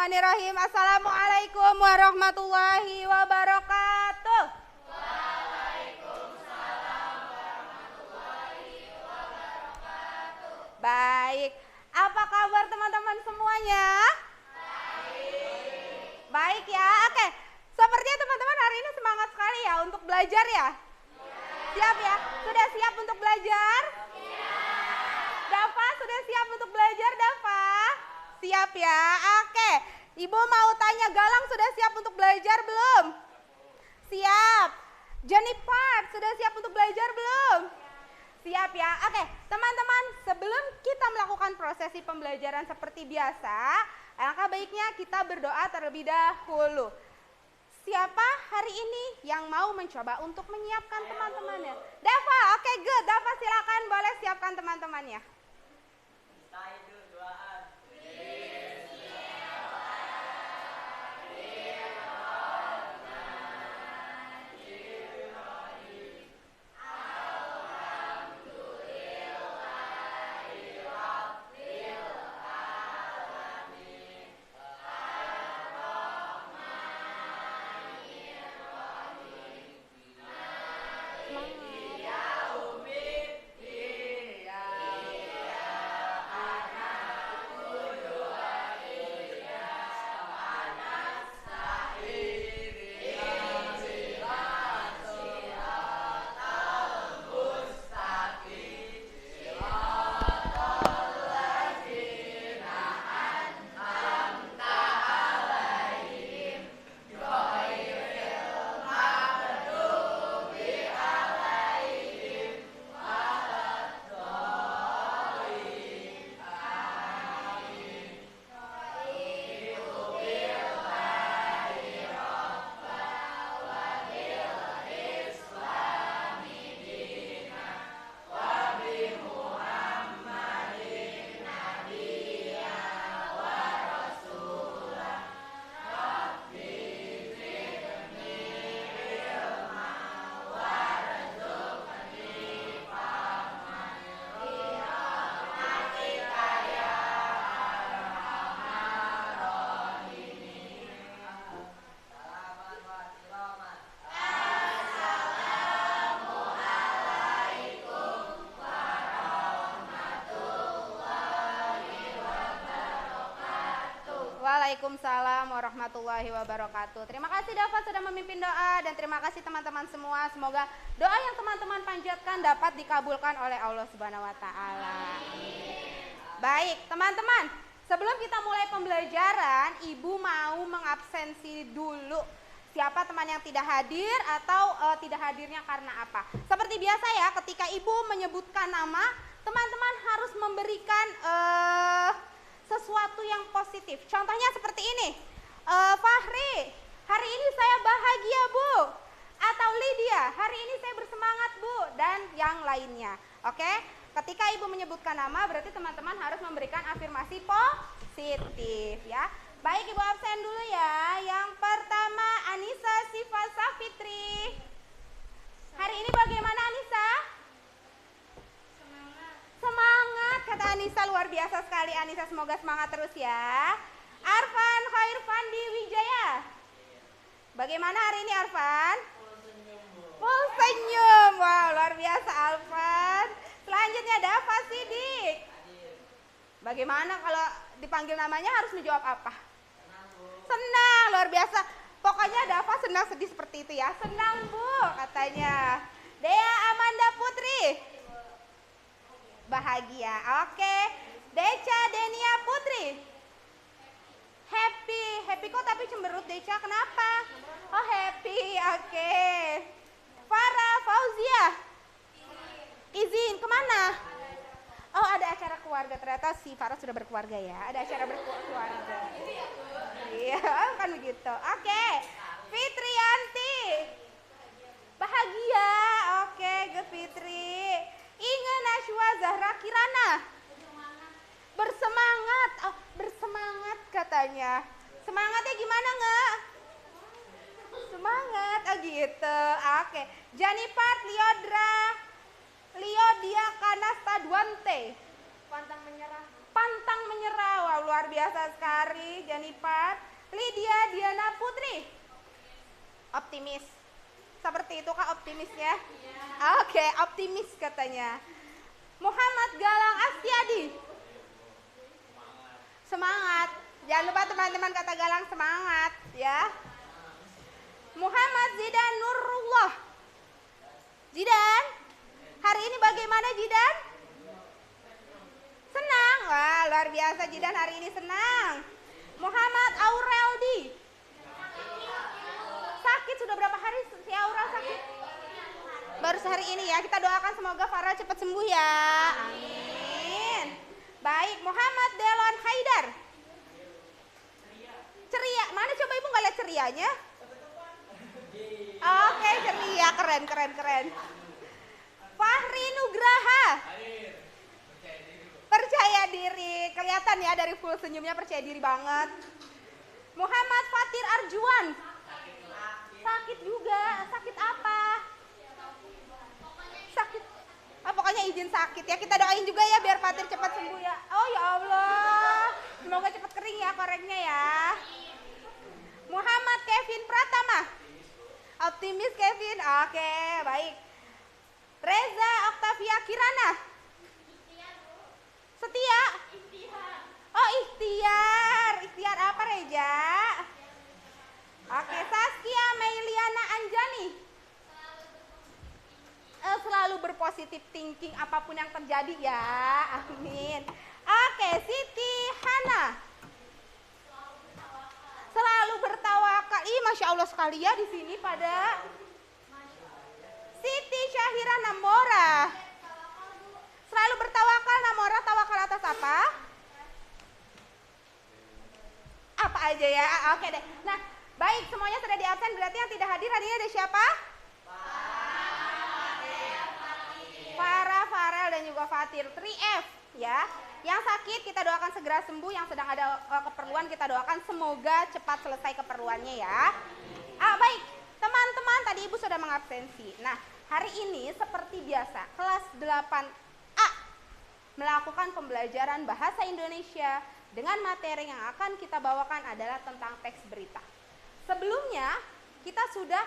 Bismillahirrahmanirrahim. Assalamualaikum warahmatullahi wabarakatuh. Waalaikumsalam warahmatullahi wabarakatuh. Baik, apa kabar teman-teman semuanya? Baik. Baik ya, oke. Sepertinya teman-teman hari ini semangat sekali ya untuk belajar ya? Siap ya? Sudah siap untuk belajar? Dava sudah siap untuk belajar, Dava? Siap ya? Oke. Ibu mau tanya, Galang sudah siap untuk belajar belum? Siap. Jennifer sudah siap untuk belajar belum? Siap ya? Oke, teman-teman, sebelum kita melakukan prosesi pembelajaran seperti biasa, alangkah baiknya kita berdoa terlebih dahulu. Siapa hari ini yang mau mencoba untuk menyiapkan teman-temannya? Dava, oke, good. Dava silakan boleh siapkan teman-temannya. Waalaikumsalam warahmatullahi wabarakatuh. Terima kasih Dava sudah memimpin doa dan terima kasih teman-teman semua. Semoga doa yang teman-teman panjatkan dapat dikabulkan oleh Allah Subhanahu wa taala. Baik, teman-teman, sebelum kita mulai pembelajaran, Ibu mau mengabsensi dulu siapa teman yang tidak hadir atau tidak hadirnya karena apa. Seperti biasa ya, ketika Ibu menyebutkan nama, teman-teman harus memberikan sesuatu yang positif. Contohnya seperti ini, Fahri, hari ini saya bahagia Bu. Atau Lydia, hari ini saya bersemangat Bu. Dan yang lainnya. Oke, ketika Ibu menyebutkan nama, berarti teman-teman harus memberikan afirmasi positif ya. Baik, Ibu absen dulu ya. Yang pertama, Anissa Siva Safitri. Hari ini bagaimana Anissa? Semangat, kata Anissa, luar biasa sekali Anissa, semoga semangat terus ya. Arfan Khairfandi Wijaya. Bagaimana hari ini Arfan? Full senyum. Wow, luar biasa Arfan. Selanjutnya Dava Sidik. Bagaimana kalau dipanggil namanya harus menjawab apa? Senang, luar biasa. Pokoknya Dava senang sedih seperti itu ya. Senang Bu katanya. Dea Amanda Putri. Bahagia, oke. Deca Denia Putri. Happy kok tapi cemberut Deca, kenapa? Oh happy, oke. Farah Fauzia. Izin, kemana? Oh ada acara keluarga, ternyata si Farah sudah berkeluarga ya. Ada acara berkeluarga. Iya, kan begitu. Oke. Fitrianti. Bahagia, oke, good Fitri. Inge Nashwa Zahra Kirana. Bersemangat, oh bersemangat katanya. Semangatnya gimana nggak? Semangat, oh gitu. Oke, Jennifer Liodia Kanasta Duante. Pantang menyerah. Wah luar biasa sekali Jennifer. Diana Putri. Optimis. Seperti itu kah optimisnya? Oke, optimis katanya. Muhammad Galang Astiadi. Semangat. Jangan lupa teman-teman kata Galang semangat ya. Muhammad Zidan Nurullah. Zidan, hari ini bagaimana Zidan? Senang. Wah, luar biasa Zidan hari ini senang. Muhammad Aureldi. Sakit sudah berapa hari si Aurel sakit? Baru sehari ini ya. Kita doakan semoga Farah cepat sembuh ya. Amin. Baik, Muhammad Delon Haidar. Ceria. Mana coba ibu nggak lihat cerianya? Oke, ceria. Keren. Fahri Nugraha. Percaya diri. Kelihatan ya dari full senyumnya percaya diri banget. Muhammad Fatir Arjuan. Sakit juga. Sakit apa? Sakit. Oh, pokoknya izin sakit ya. Kita doain juga ya biar Fatir cepat sembuh ya. Oh ya Allah. Semoga cepat kering ya koreknya ya. Muhammad Kevin Pratama. Optimis Kevin. Oke, baik. Reza Octavia Kirana. Setia. Oh, ikhtiar. Ikhtiar apa Reza? Oke, Saskia Meiliana Anjani. Selalu berpositif thinking apapun yang terjadi ya. Amin. Oke, Siti Hana. Selalu bertawakal. Ih, Masya Allah sekali ya di sini pada. Siti Syahira Namora. Selalu bertawakal Namora, tawakal atas apa? Apa aja ya? Oke deh. Nah, baik semuanya sudah di absen, berarti yang tidak hadir hari ini ada siapa? Farah, Farel dan juga Fatir. 3F ya. Yang sakit kita doakan segera sembuh, yang sedang ada keperluan kita doakan semoga cepat selesai keperluannya ya. Baik, teman-teman tadi Ibu sudah mengabsensi. Nah, hari ini seperti biasa kelas 8A melakukan pembelajaran bahasa Indonesia dengan materi yang akan kita bawakan adalah tentang teks berita. Sebelumnya kita sudah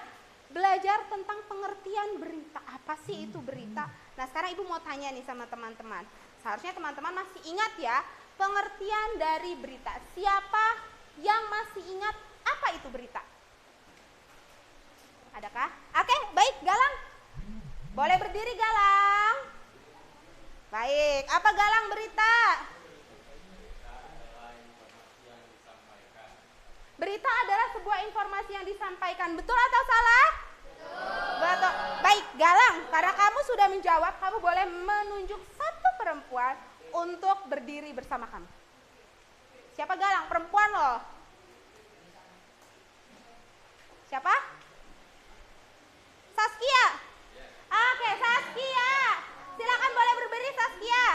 belajar tentang pengertian berita. Apa sih itu berita? Nah, sekarang Ibu mau tanya nih sama teman-teman. Seharusnya teman-teman masih ingat ya pengertian dari berita. Siapa yang masih ingat apa itu berita? Adakah? Oke, baik Galang. Boleh berdiri Galang. Baik, apa Galang berita? Berita adalah sebuah informasi yang disampaikan. Betul atau salah? Betul. Baik, Galang, karena kamu sudah menjawab, kamu boleh menunjuk satu perempuan untuk berdiri bersama kamu. Siapa Galang? Perempuan loh. Siapa? Saskia. Oke, Saskia. Silakan boleh berdiri Saskia.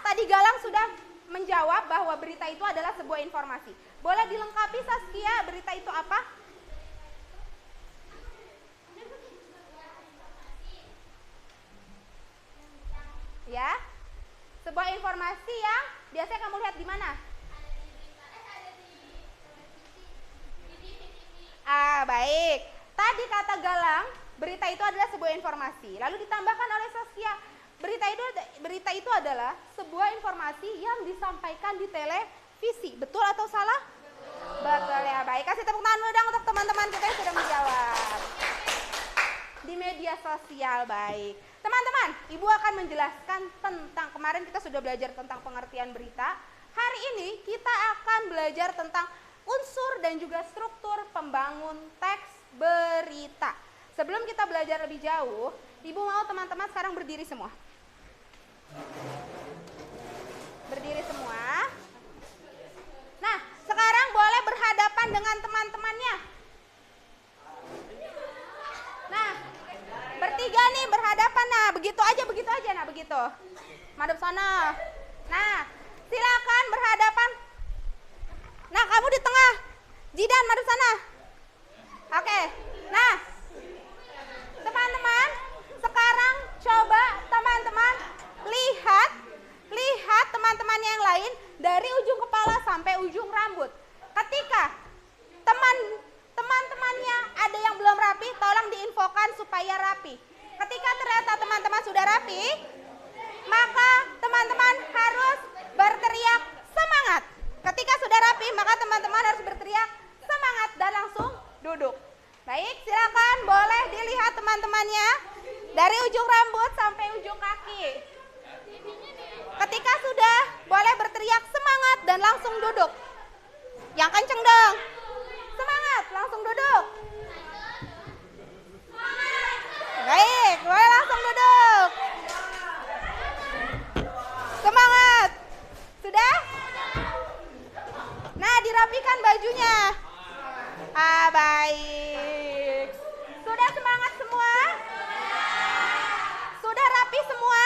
Tadi Galang sudah menjawab bahwa berita itu adalah sebuah informasi. Boleh dilengkapi Saskia, berita itu apa? Ya, sebuah informasi yang biasanya kamu lihat di mana? Baik. Tadi kata Galang, berita itu adalah sebuah informasi. Lalu ditambahkan oleh Saskia, berita itu adalah sebuah informasi yang disampaikan di televisi. Betul atau salah? Betul ya. Baik, kasih tepuk tangan dulu dong untuk teman-teman kita yang sudah menjawab. Di media sosial, baik. Teman-teman, Ibu akan menjelaskan tentang, kemarin kita sudah belajar tentang pengertian berita. Hari ini kita akan belajar tentang unsur dan juga struktur pembangun teks berita. Sebelum kita belajar lebih jauh, Ibu mau teman-teman sekarang berdiri semua. Berdiri semua. Nah, sekarang boleh berhadapan dengan teman-temannya. Nah, bertiga nih berhadapan. Nah, begitu aja. Nah, begitu. Madep sana. Nah, silakan berhadapan. Nah, kamu di tengah. Zidan, madep sana. Oke. Nah, teman-teman, sekarang coba teman-teman lihat teman-teman yang lain dari ujung kepala sampai ujung rambut. Ketika supaya rapi. Ketika ternyata teman-teman sudah rapi, maka teman-teman harus berteriak semangat. Ketika sudah rapi, maka teman-teman harus berteriak semangat dan langsung duduk. Baik, silakan boleh dilihat teman-temannya dari ujung rambut sampai ujung kaki. Ketika sudah, boleh berteriak semangat dan langsung duduk. Yang kenceng dong. Semangat, langsung duduk. Baik, boleh langsung duduk. Semangat. Sudah? Nah, dirapikan bajunya. Baik. Sudah semangat semua? Sudah rapi semua?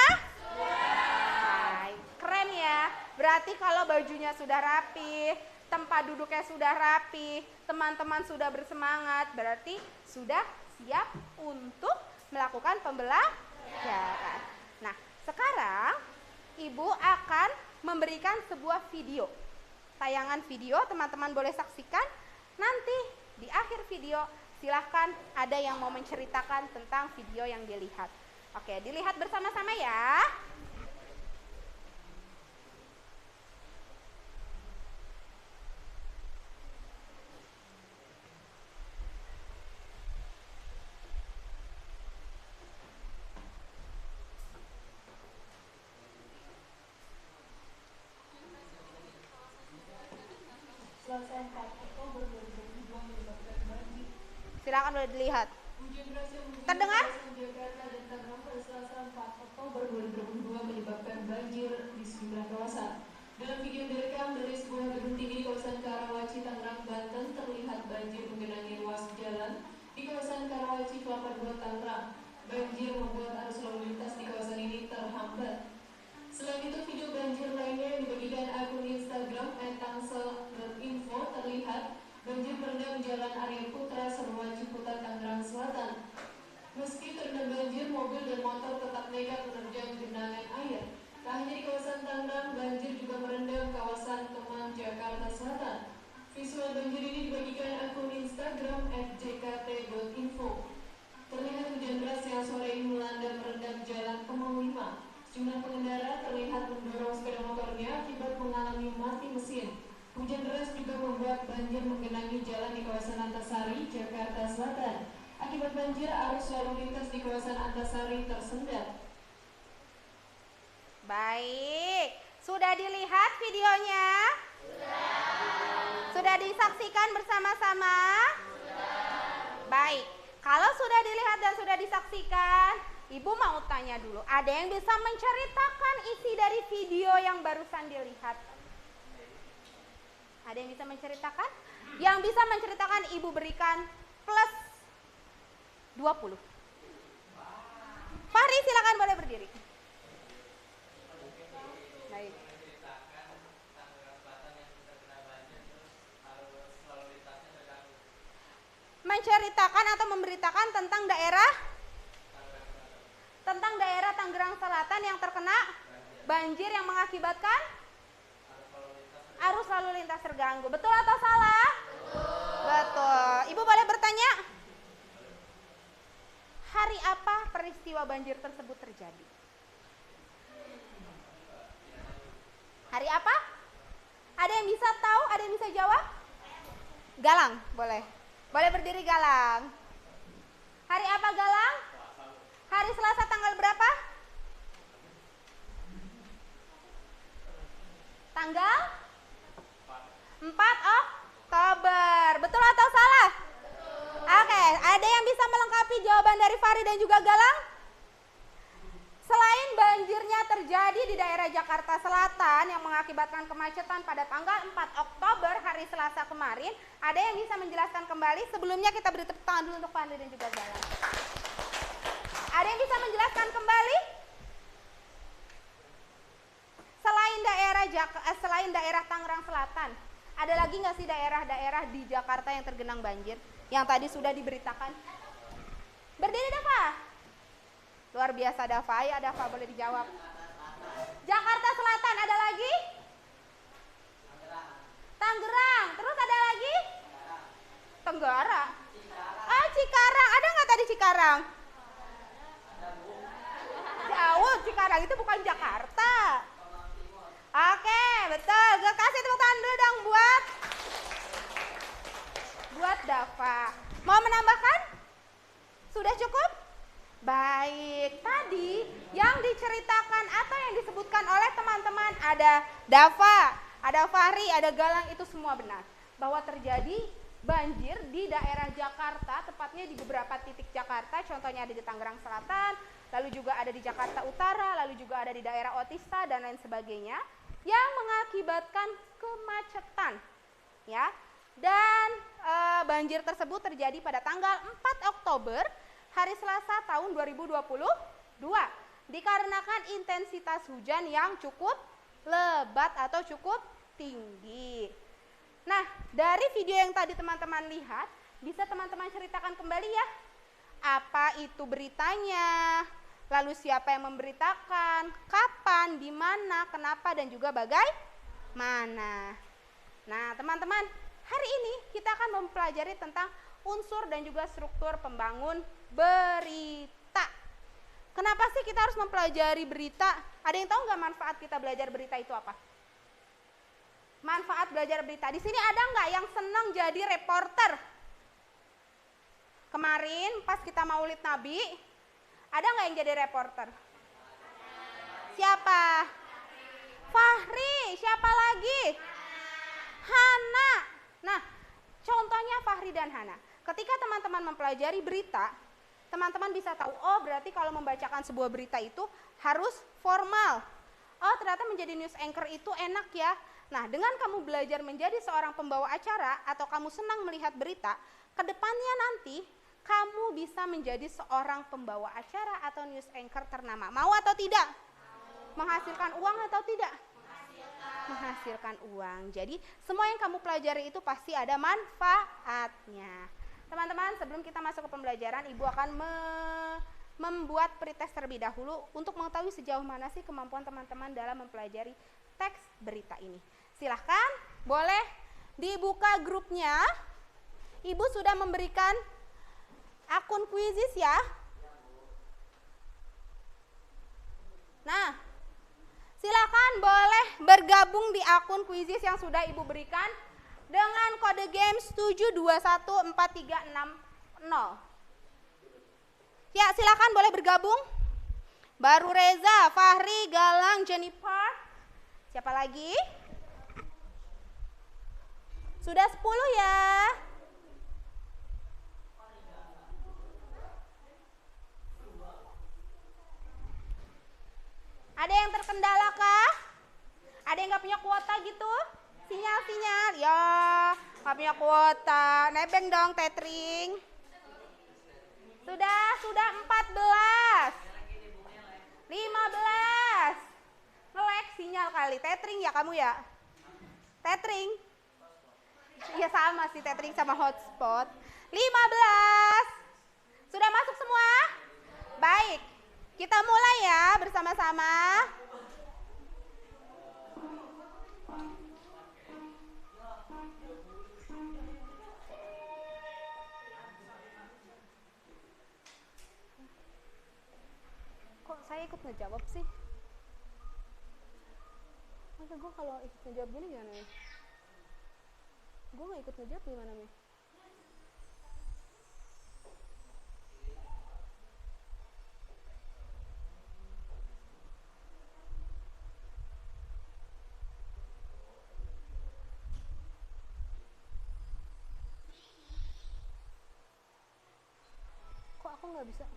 Baik, keren ya. Berarti kalau bajunya sudah rapi, tempat duduknya sudah rapi, teman-teman sudah bersemangat, berarti sudah siap untuk melakukan pembelajaran. Nah, sekarang Ibu akan memberikan sebuah video. Tayangan video, teman-teman boleh saksikan. Nanti di akhir video silahkan ada yang mau menceritakan tentang video yang dilihat. Oke, dilihat bersama-sama ya. Silakan boleh dilihat. Terdengar? Menyebabkan banjir di sejumlah kawasan. Dalam video yang direkam dari sebuah gedung tinggi di kawasan Karawaci, Tangerang, Banten, terlihat banjir menggenangi ruas jalan di kawasan Karawaci, Kelapa II, Tangerang. Banjir membuat arus lalu lintas di kawasan ini terhambat. Selain itu, video banjir lainnya yang dibagikan akun Instagram @tangsel.info terlihat banjir merendam Jalan Arya Putra, Serua Ciputat, Tangerang Selatan. Meski terendam banjir, mobil dan motor tetap nekat menerjang genangan air. Tak hanya di kawasan Tangerang, banjir juga merendam kawasan Kemang, Jakarta Selatan. Visual banjir ini dibagikan akun Instagram @jkt.info. Terlihat hujan deras yang sore ini melanda merendam Jalan Kemang 5. Sejumlah pengendara terlihat mendorong sepeda motornya akibat mengalami mati mesin. Hujan deras juga membuat banjir menggenangi jalan di kawasan Antasari, Jakarta Selatan. Akibat banjir, arus lalu lintas di kawasan Antasari tersendat. Baik, sudah dilihat videonya? Sudah disaksikan bersama-sama? Baik, kalau sudah dilihat dan sudah disaksikan, Ibu mau tanya dulu, ada yang bisa menceritakan isi dari video yang barusan dilihat? Ada yang bisa menceritakan? Yang bisa menceritakan Ibu berikan plus 20. Fahri, silakan boleh berdiri. Baik. Menceritakan atau memberitakan tentang daerah Tangerang Selatan yang terkena banjir yang mengakibatkan arus lalu lintas terganggu. Betul atau salah? Betul. Ibu boleh bertanya? Hari apa peristiwa banjir tersebut terjadi? Hari apa? Ada yang bisa tahu? Ada yang bisa jawab? Galang, boleh. Boleh berdiri Galang. Hari apa Galang? Hari Selasa tanggal berapa? Tanggal 4 Oktober. Betul atau salah? Oke, ada yang bisa melengkapi jawaban dari Fahri dan juga Galang? Selain banjirnya terjadi di daerah Jakarta Selatan yang mengakibatkan kemacetan pada tanggal 4 Oktober hari Selasa kemarin, ada yang bisa menjelaskan kembali? Sebelumnya kita beri tepuk tangan dulu untuk Fahri dan juga Galang. Ada yang bisa menjelaskan kembali? Selain daerah Tangerang Selatan, ada lagi nggak sih daerah-daerah di Jakarta yang tergenang banjir yang tadi sudah diberitakan? Berdiri Dava. Luar biasa Dava, ya Dava boleh dijawab. Jakarta Selatan, ada lagi? Tangerang. Terus ada lagi? Tenggara. Cikarang. Ada nggak tadi Cikarang? Cikarang itu bukan Jakarta. Oke, betul. Kasih tepuk tangan dulu dong buat Dava. Mau menambahkan? Sudah cukup? Baik, tadi yang diceritakan atau yang disebutkan oleh teman-teman ada Dava, ada Fahri, ada Galang, itu semua benar. Bahwa terjadi banjir di daerah Jakarta, tepatnya di beberapa titik Jakarta, contohnya ada di Tangerang Selatan, lalu juga ada di Jakarta Utara, lalu juga ada di daerah Otista dan lain sebagainya, yang mengakibatkan kemacetan, ya. Dan banjir tersebut terjadi pada tanggal 4 Oktober, hari Selasa tahun 2022, dikarenakan intensitas hujan yang cukup lebat atau cukup tinggi. Nah, dari video yang tadi teman-teman lihat, bisa teman-teman ceritakan kembali ya, apa itu beritanya, lalu siapa yang memberitakan, kapan, di mana, kenapa, dan juga bagaimana. Nah, teman-teman, hari ini kita akan mempelajari tentang unsur dan juga struktur pembangun berita. Kenapa sih kita harus mempelajari berita? Ada yang tahu nggak manfaat kita belajar berita itu apa? Manfaat belajar berita. Di sini ada nggak yang senang jadi reporter? Kemarin pas kita Maulid Nabi, ada nggak yang jadi reporter? Siapa? Fahri. Siapa lagi? Hana. Nah, contohnya Fahri dan Hana. Ketika teman-teman mempelajari berita, teman-teman bisa tahu, oh berarti kalau membacakan sebuah berita itu harus formal. Oh ternyata menjadi news anchor itu enak ya. Nah, dengan kamu belajar menjadi seorang pembawa acara atau kamu senang melihat berita, kedepannya nanti kamu bisa menjadi seorang pembawa acara atau news anchor ternama. Mau atau tidak? Menghasilkan uang atau tidak? Menghasilkan uang. Jadi semua yang kamu pelajari itu pasti ada manfaatnya. Teman-teman, sebelum kita masuk ke pembelajaran, Ibu akan membuat pretest terlebih dahulu untuk mengetahui sejauh mana sih kemampuan teman-teman dalam mempelajari teks berita ini. Silahkan, boleh dibuka grupnya. Ibu sudah memberikan akun Quizizz ya. Nah, silakan boleh bergabung di akun Quizizz yang sudah Ibu berikan dengan kode games 7214360. Ya, silakan boleh bergabung. Baru Reza, Fahri, Galang, Jennifer. Siapa lagi? Sudah 10 ya. Ada yang terkendala kah? Ada yang gak punya kuota gitu? Sinyal-sinyal. Ya, gak punya kuota. Nebeng dong, tethering. Sudah 14. 15. Nge-lag sinyal kali. Tethering ya kamu ya? Tethering. Iya sama sih, tethering sama hotspot. 15. Sudah masuk semua? Baik. Kita mulai ya bersama-sama. Kok saya ikut ngejawab sih? Masa gue kalau ikut ngejawab gini gimana nih? Gue gak ikut ngejawab gimana nih? Kok aku gak bisa?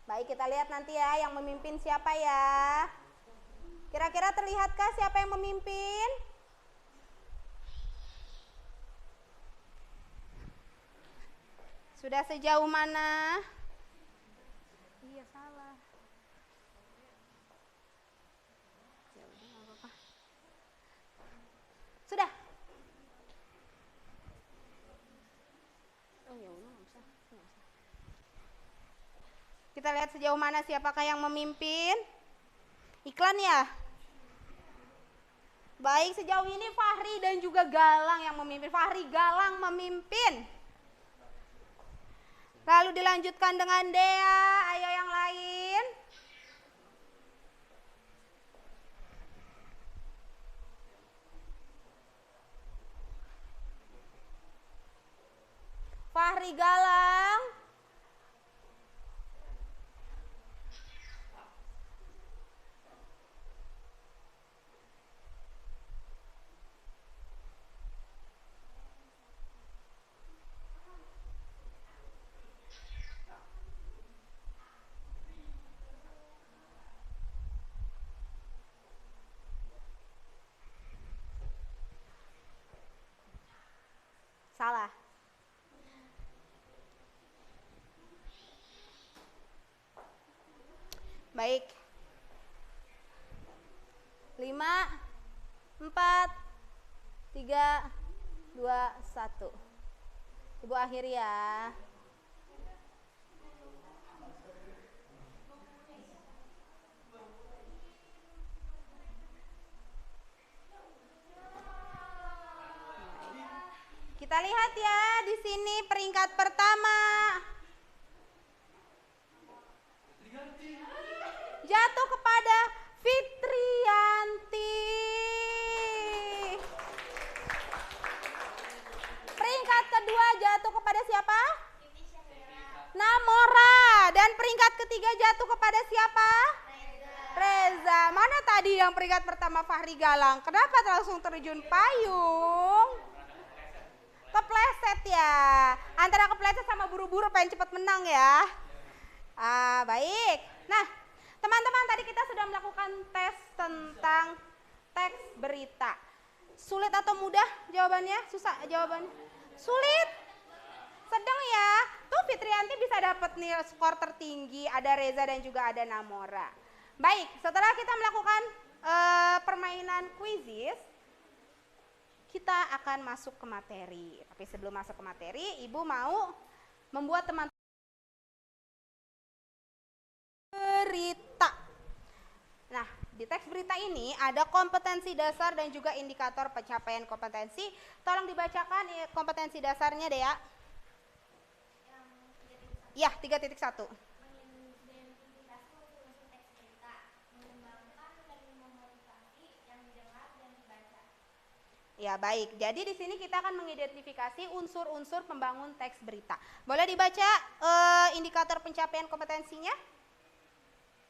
Baik, kita lihat nanti ya yang memimpin siapa ya. Kira-kira terlihatkah siapa yang memimpin? Sudah sejauh mana? Iya, salah. Ya udah, nggak apa-apa. Kita lihat sejauh mana siapakah yang memimpin. Iklan ya. Baik, sejauh ini Fahri dan juga Galang yang memimpin. Fahri, Galang memimpin. Lalu dilanjutkan dengan Dea. Ayo yang lain. Fahri, Galang. Salah. Baik. 5, 4, 3, 2, 1. Ibu akhiri ya. Kita lihat ya di sini peringkat pertama. Jatuh kepada Fitrianti. Peringkat kedua jatuh kepada siapa? Namora. Dan peringkat ketiga jatuh kepada siapa? Reza. Mana tadi yang peringkat pertama Fahri Galang? Kenapa langsung terjun payung? Kepleset ya. Antara kepleset sama buru-buru pengen cepat menang ya. Baik. Nah, teman-teman tadi kita sudah melakukan tes tentang teks berita. Sulit atau mudah jawabannya? Susah jawabannya? Sulit. Sedang ya. Tuh Fitrianti bisa dapat nih skor tertinggi. Ada Reza dan juga ada Namora. Baik, setelah kita melakukan permainan quizzes, kita akan masuk ke materi. Tapi sebelum masuk ke materi, Ibu mau membuat teman berita. Nah, di teks berita ini ada kompetensi dasar dan juga indikator pencapaian kompetensi. Tolong dibacakan kompetensi dasarnya deh ya. Ya, 3.1. Ya baik, jadi di sini kita akan mengidentifikasi unsur-unsur pembangun teks berita. Boleh dibaca indikator pencapaian kompetensinya?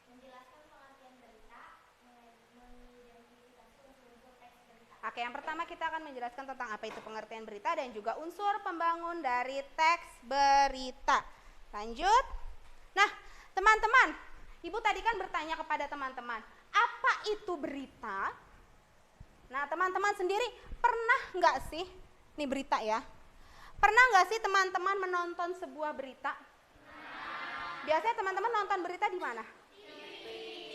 Menjelaskan pengertian berita, mengidentifikasi unsur-unsur teks berita. Oke, yang pertama kita akan menjelaskan tentang apa itu pengertian berita dan juga unsur pembangun dari teks berita. Lanjut. Nah, teman-teman, Ibu tadi kan bertanya kepada teman-teman, apa itu berita? Nah, teman-teman sendiri pernah nggak sih, nih berita ya, pernah nggak sih teman-teman menonton sebuah berita? Biasanya teman-teman nonton berita di mana?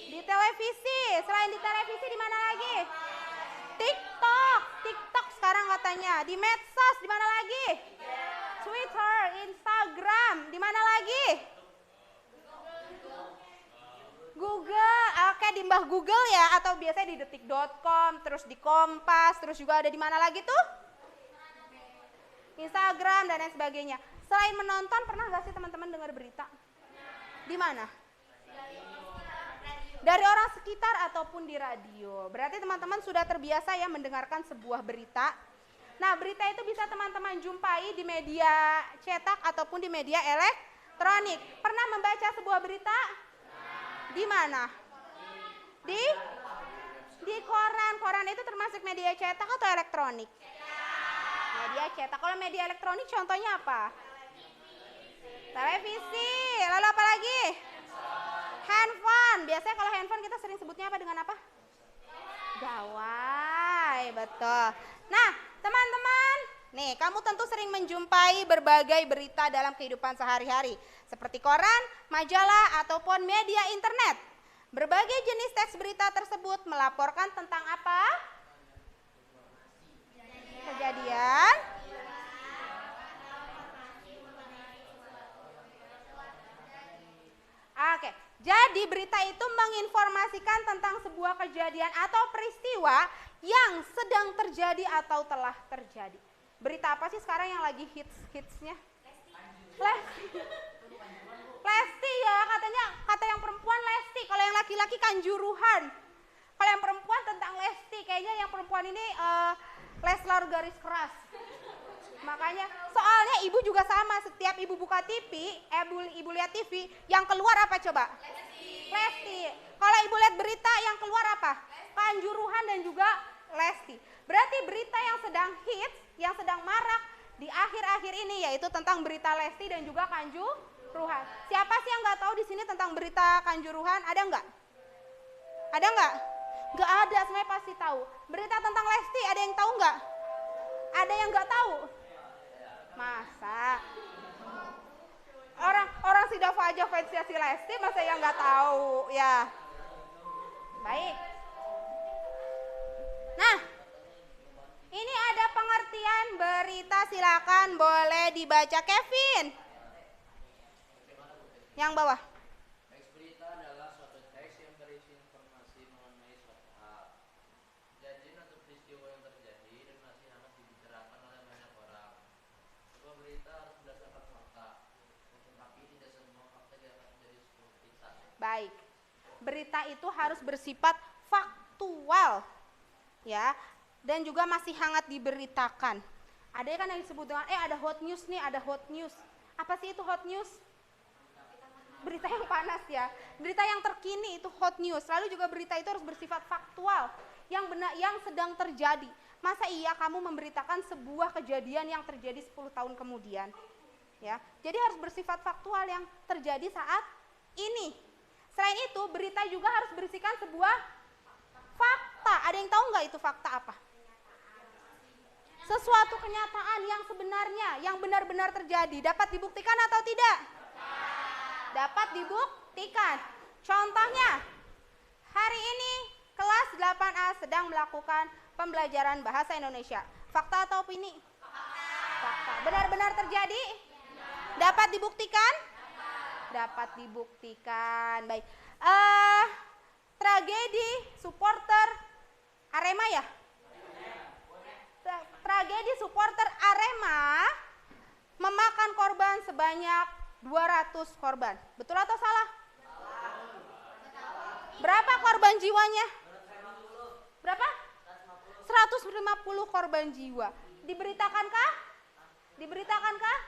Di televisi. Selain di televisi di mana lagi? TikTok sekarang katanya. Di medsos di mana lagi? Twitter, Instagram, di mana lagi? Google, oke di Mbah Google ya, atau biasanya di detik.com, terus di Kompas, terus juga ada di mana lagi tuh? Instagram dan lain sebagainya. Selain menonton, pernah nggak sih teman-teman dengar berita? Di mana? Dari orang sekitar ataupun di radio. Berarti teman-teman sudah terbiasa ya mendengarkan sebuah berita. Nah, berita itu bisa teman-teman jumpai di media cetak ataupun di media elektronik. Pernah membaca sebuah berita? Di mana? Di koran. Koran itu termasuk media cetak atau elektronik? Media cetak. Kalau media elektronik contohnya apa? Televisi. Lalu apa lagi? Handphone. Biasanya kalau handphone kita sering sebutnya apa dengan apa? Gawai. Betul. Nah, teman-teman, nih kamu tentu sering menjumpai berbagai berita dalam kehidupan sehari-hari. Seperti koran, majalah, ataupun media internet. Berbagai jenis teks berita tersebut melaporkan tentang apa? Kejadian. Jadi berita itu menginformasikan tentang sebuah kejadian atau peristiwa yang sedang terjadi atau telah terjadi. Berita apa sih sekarang yang lagi hitsnya? Lesti ya, katanya, kata yang perempuan Lesti, kalau yang laki-laki Kanjuruhan. Kalau yang perempuan tentang Lesti, kayaknya yang perempuan ini Leslar garis keras. Makanya soalnya ibu juga sama, setiap ibu buka TV, ibu lihat TV, yang keluar apa coba? Lesti. Kalau ibu lihat berita yang keluar apa? Kanjuruhan dan juga Lesti. Berarti berita yang sedang hits, yang sedang marak di akhir-akhir ini yaitu tentang berita Lesti dan juga Kanjuruhan. Siapa sih yang nggak tahu di sini tentang berita Kanjuruhan? Ada nggak? Ada nggak? Nggak ada, semuanya pasti tahu. Berita tentang Lesti ada yang tahu nggak? Ada yang nggak tahu? Masa? Orang si Dava aja fansnya si Lesti, masa yang nggak tahu ya? Baik. Nah, ini ada pengertian berita, silakan boleh dibaca Kevin. Yang bawah. Teks berita adalah suatu teks yang berisi informasi mengenai suatu hal, kejadian atau peristiwa yang terjadi dan masih hangat dibicarakan oleh banyak orang. Sebuah berita harus berdasarkan fakta, tetapi tidak semua fakta dapat menjadi sebuah berita. Baik. Berita itu harus bersifat faktual, ya, dan juga masih hangat diberitakan. Ada kan yang disebut dengan ada hot news nih, ada hot news. Apa sih itu hot news? Berita yang panas ya, berita yang terkini itu hot news. Lalu juga berita itu harus bersifat faktual, yang benar, yang sedang terjadi. Masa iya kamu memberitakan sebuah kejadian yang terjadi 10 tahun kemudian? Ya, jadi harus bersifat faktual yang terjadi saat ini. Selain itu, berita juga harus berisikan sebuah fakta. Ada yang tahu nggak itu fakta apa? Sesuatu kenyataan yang sebenarnya, yang benar-benar terjadi. Dapat dibuktikan atau tidak? Dapat dibuktikan. Contohnya, hari ini kelas 8A sedang melakukan pembelajaran bahasa Indonesia. Fakta atau opini? Fakta. Benar-benar terjadi? Dapat dibuktikan? Dapat dibuktikan. Baik. Tragedi supporter Arema ya? Tragedi supporter Arema memakan korban sebanyak 200 korban. Betul atau salah? Berapa korban jiwanya? Berapa? 150 korban jiwa. Diberitakankah? Diberitakankah?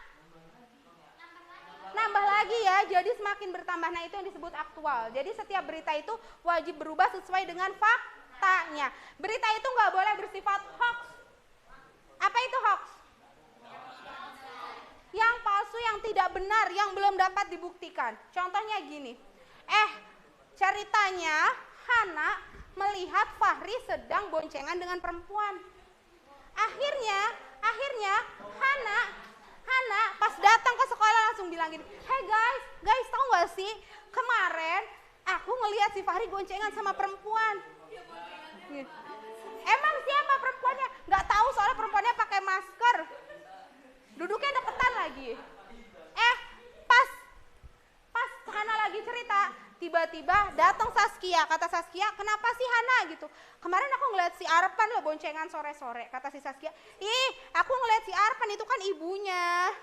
Nambah lagi ya, jadi semakin bertambah. Nah, itu yang disebut aktual. Jadi setiap berita itu wajib berubah sesuai dengan faktanya. Berita itu nggak boleh bersifat hoax. Apa itu hoax? Yang palsu, yang tidak benar, yang belum dapat dibuktikan. Contohnya gini, ceritanya Hana melihat Fahri sedang boncengan dengan perempuan. Akhirnya Hana pas datang ke sekolah langsung bilang gini, hey guys tahu gak sih kemarin aku ngelihat si Fahri boncengan sama perempuan. Emang siapa perempuannya? Nggak tahu soalnya perempuannya pakai masker. Duduknya deketan lagi. Pas Hana lagi cerita, tiba-tiba datang Saskia. Kata Saskia, kenapa sih Hana gitu? Kemarin aku ngeliat si Arpan loh boncengan sore-sore. Kata si Saskia, aku ngeliat si Arpan itu kan ibunya.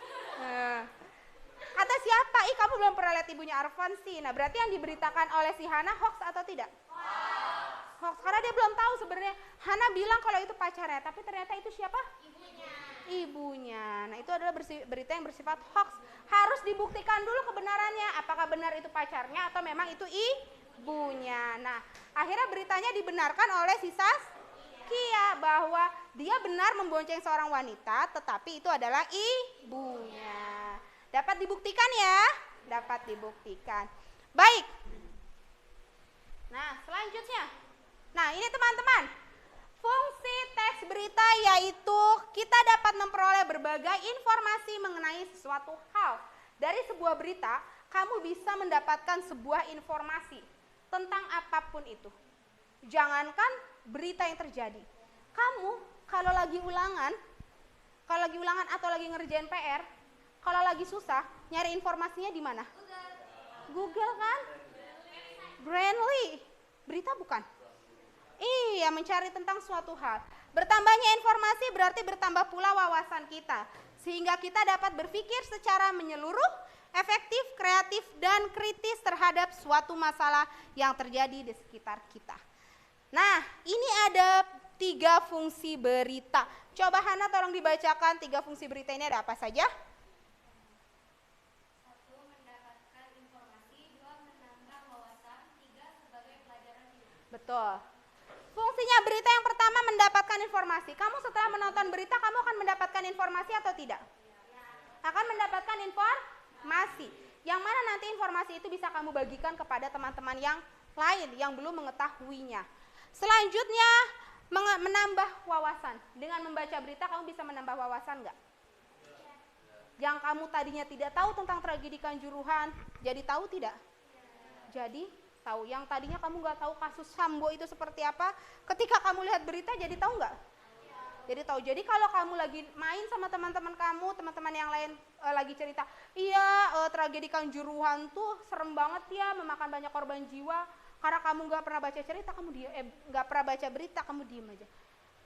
Kata siapa? Kamu belum pernah lihat ibunya Arfan sih. Nah, berarti yang diberitakan oleh si Hana hoax atau tidak? Hoax, karena dia belum tahu sebenarnya. Hana bilang kalau itu pacarnya, tapi ternyata itu siapa? Ibunya. Nah, itu adalah berita yang bersifat hoax. Harus dibuktikan dulu kebenarannya. Apakah benar itu pacarnya atau memang itu ibunya. Nah, akhirnya beritanya dibenarkan oleh si Saskia bahwa dia benar membonceng seorang wanita, tetapi itu adalah ibunya. Dapat dibuktikan ya? Dapat dibuktikan. Baik. Nah, selanjutnya. Nah, ini teman-teman. Fungsi teks berita yaitu kita dapat memperoleh berbagai informasi mengenai sesuatu hal. Dari sebuah berita, kamu bisa mendapatkan sebuah informasi tentang apapun itu. Jangankan berita yang terjadi. Kamu kalau lagi ulangan atau lagi ngerjain PR, kalau lagi susah, nyari informasinya di mana? Google kan? Brainly. Berita bukan? Iya, mencari tentang suatu hal. Bertambahnya informasi berarti bertambah pula wawasan kita. Sehingga kita dapat berpikir secara menyeluruh, efektif, kreatif, dan kritis terhadap suatu masalah yang terjadi di sekitar kita. Nah, ini ada 3 fungsi berita. Coba Hana tolong dibacakan 3 fungsi berita ini ada apa saja? 1. Mendapatkan informasi. 2. Menambah wawasan. 3. Sebagai pelajaran hidup. Betul. Fungsinya berita yang pertama mendapatkan informasi. Kamu setelah menonton berita, kamu akan mendapatkan informasi atau tidak? Akan mendapatkan informasi. Yang mana nanti informasi itu bisa kamu bagikan kepada teman-teman yang lain yang belum mengetahuinya. Selanjutnya, menambah wawasan. Dengan membaca berita, kamu bisa menambah wawasan nggak? Yang kamu tadinya tidak tahu tentang tragedi Kanjuruhan, jadi tahu tidak? Jadi tahu. Yang tadinya kamu nggak tahu kasus Sambo itu seperti apa, ketika kamu lihat berita jadi tahu nggak? Jadi tahu. Jadi kalau kamu lagi main sama teman-teman kamu, teman-teman yang lain lagi cerita, iya tragedi Kanjuruhan tuh serem banget ya, memakan banyak korban jiwa. Karena kamu nggak pernah baca cerita, kamu nggak pernah baca berita, kamu diem aja.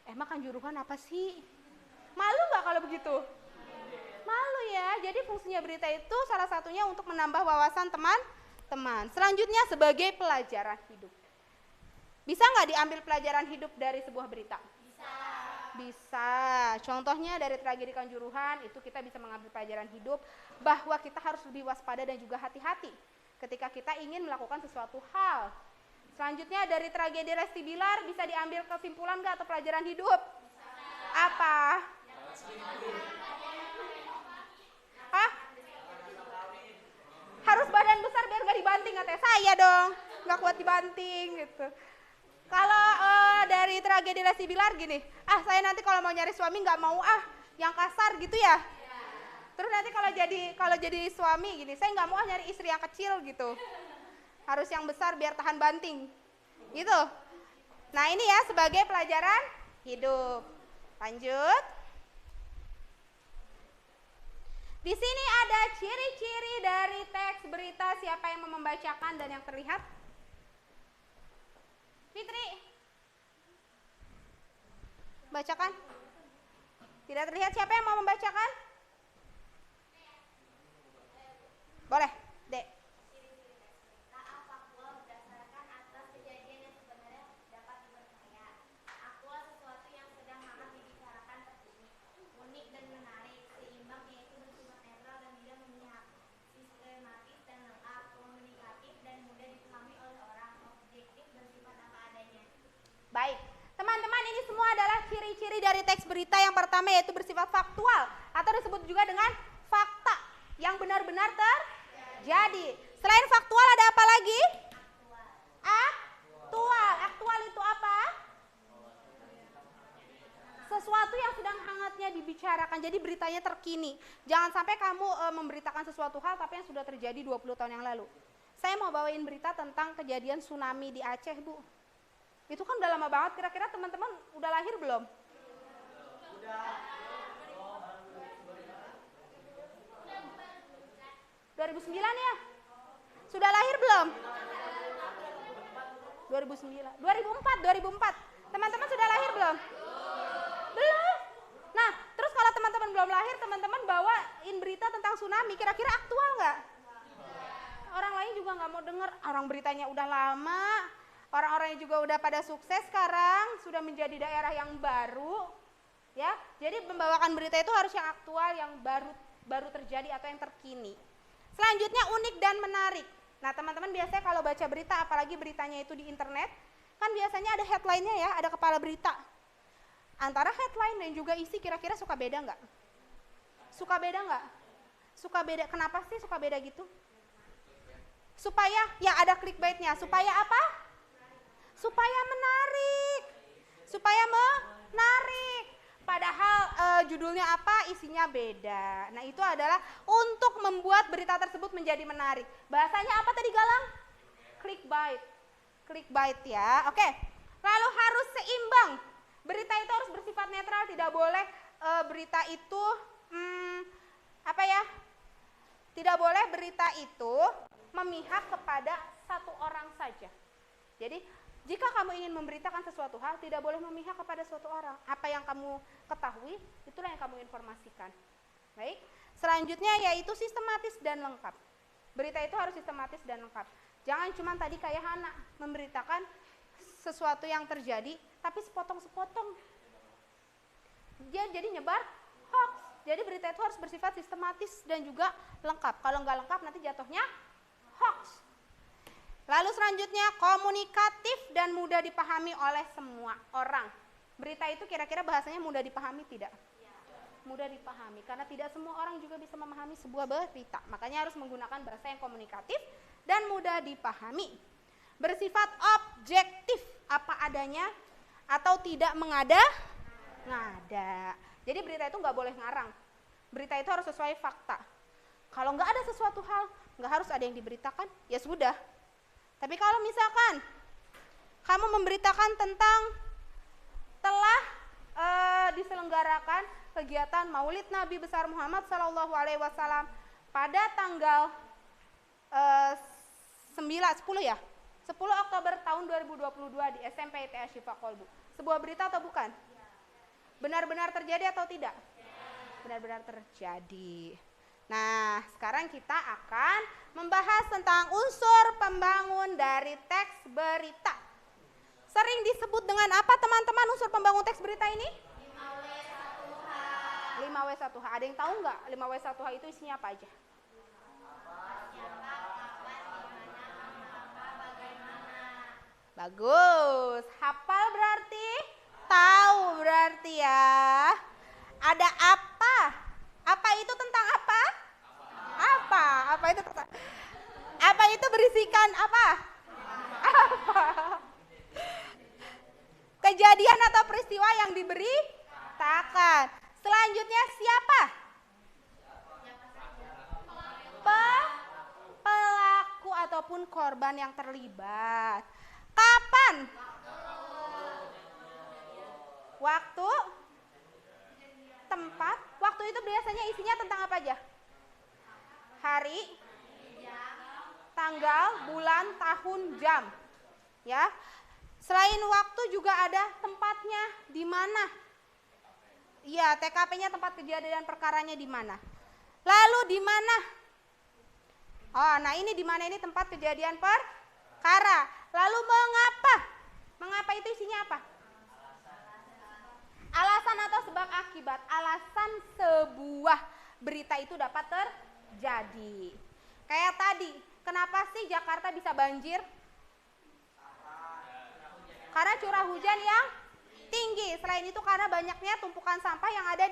Emang Kanjuruhan apa sih? Malu nggak kalau begitu? Malu ya. Jadi fungsinya berita itu salah satunya untuk menambah wawasan teman-teman. Selanjutnya sebagai pelajaran hidup. Bisa nggak diambil pelajaran hidup dari sebuah berita? Bisa. Contohnya dari tragedi Kanjuruhan itu kita bisa mengambil pelajaran hidup bahwa kita harus lebih waspada dan juga hati-hati ketika kita ingin melakukan sesuatu hal. Selanjutnya dari tragedi Lesti Bilar bisa diambil kesimpulan nggak atau pelajaran hidup? Apa? Hah? Harus badan besar biar nggak dibanting, katanya saya dong, nggak kuat dibanting gitu. Kalau dari tragedi Lesti Bilar gini, saya nanti kalau mau nyari suami nggak mau yang kasar gitu ya. Terus nanti kalau jadi suami gini, saya nggak mau nyari istri yang kecil gitu, harus yang besar biar tahan banting, gitu. Nah ini ya sebagai pelajaran hidup. Lanjut. Di sini ada ciri-ciri dari teks berita, siapa yang mau membacakan dan yang terlihat? Fitri, bacakan. Tidak terlihat, siapa yang mau membacakan? Boleh, Dek. Ciri-ciri teks berita. Faktual berdasarkan atas kejadian yang sebenarnya dapat dipercaya. Aktual sesuatu yang sedang hangat dibicarakan terkini. Unik dan menarik, seimbang yaitu bersifat netral dan tidak memihak. Sistematis dan lengkap, komunikatif dan mudah dipahami oleh orang. Objektif bersifat apa adanya. Baik, teman-teman ini semua adalah ciri-ciri dari teks berita. Yang pertama yaitu bersifat faktual atau disebut juga dengan fakta yang benar-benar terjadi. Selain faktual ada apa lagi? Aktual. Aktual itu apa? Sesuatu yang sedang hangatnya dibicarakan. Jadi beritanya terkini. Jangan sampai kamu memberitakan sesuatu hal tapi yang sudah terjadi 20 tahun yang lalu. Saya mau bawain berita tentang kejadian tsunami di Aceh, Bu. Itu kan udah lama banget. Kira-kira teman-teman udah lahir belum? Udah. 2009 ya? Sudah lahir belum? 2004. Teman-teman sudah lahir belum? Belum. Nah, terus kalau teman-teman belum lahir, teman-teman bawain berita tentang tsunami, kira-kira aktual nggak? Orang lain juga nggak mau dengar. Orang beritanya udah lama, orang-orangnya juga udah pada sukses sekarang, sudah menjadi daerah yang baru, ya. Jadi membawakan berita itu harus yang aktual, yang baru terjadi atau yang terkini. Selanjutnya unik dan menarik. Nah teman-teman biasanya kalau baca berita, apalagi beritanya itu di internet, kan biasanya ada headline-nya ya, ada kepala berita. Antara headline dan juga isi kira-kira suka beda nggak? Suka beda nggak? Suka beda. Kenapa sih suka beda gitu? Supaya ya ada clickbait-nya. Supaya apa? Supaya menarik. Supaya menarik. Padahal judulnya apa, isinya beda. Nah itu adalah untuk membuat berita tersebut menjadi menarik. Bahasanya apa tadi Galang? Clickbait. Clickbait ya, oke. Lalu harus seimbang. Berita itu harus bersifat netral, tidak boleh berita itu, Tidak boleh berita itu memihak kepada satu orang saja. Jadi jika kamu ingin memberitakan sesuatu hal, tidak boleh memihak kepada suatu orang. Apa yang kamu ketahui, itulah yang kamu informasikan. Baik, selanjutnya yaitu sistematis dan lengkap. Berita itu harus sistematis dan lengkap. Jangan cuma tadi kayak Hana, memberitakan sesuatu yang terjadi, tapi sepotong-sepotong. Dia jadi nyebar hoax. Jadi berita itu harus bersifat sistematis dan juga lengkap. Kalau nggak lengkap nanti jatuhnya hoax. Lalu selanjutnya komunikatif dan mudah dipahami oleh semua orang. Berita itu kira-kira bahasanya mudah dipahami tidak? Mudah dipahami, karena tidak semua orang juga bisa memahami sebuah berita. Makanya harus menggunakan bahasa yang komunikatif dan mudah dipahami. Bersifat objektif, apa adanya atau tidak mengada-ngada. Jadi berita itu nggak boleh ngarang. Berita itu harus sesuai fakta. Kalau nggak ada sesuatu hal, nggak harus ada yang diberitakan, ya sudah. Tapi kalau misalkan kamu memberitakan tentang telah diselenggarakan kegiatan Maulid Nabi besar Muhammad SAW pada tanggal 10 Oktober tahun 2022 di SMP ITS Syifa Kolbu. Sebuah berita atau bukan? Benar-benar terjadi atau tidak? Benar-benar terjadi. Nah, sekarang kita akan membahas tentang unsur pembangun dari teks berita. Sering disebut dengan apa teman-teman unsur pembangun teks berita ini? 5W1H. Ada yang tahu nggak 5W1H itu isinya apa aja? Bagus. Hafal berarti? Tahu berarti ya. Ada apa? Apa itu tentang apa? Apa? Apa itu tentang? Apa itu berisikan apa? Apa? Kejadian atau peristiwa yang diberitakan. Selanjutnya siapa? Pelaku ataupun korban yang terlibat. Kapan? Waktu? Tempat? Waktu itu biasanya isinya tentang apa aja? Hari? Tanggal, bulan, tahun, jam. Ya. Selain waktu juga ada tempatnya di mana? Iya, TKP-nya tempat kejadian perkaranya di mana? Lalu di mana? Oh, nah ini di mana ini tempat kejadian perkara. Lalu mengapa? Mengapa itu isinya apa? Alasan atau sebab akibat. Alasan sebuah berita itu dapat terjadi. Kayak tadi, kenapa sih Jakarta bisa banjir? Karena curah hujan yang tinggi. Selain itu karena banyaknya tumpukan sampah yang ada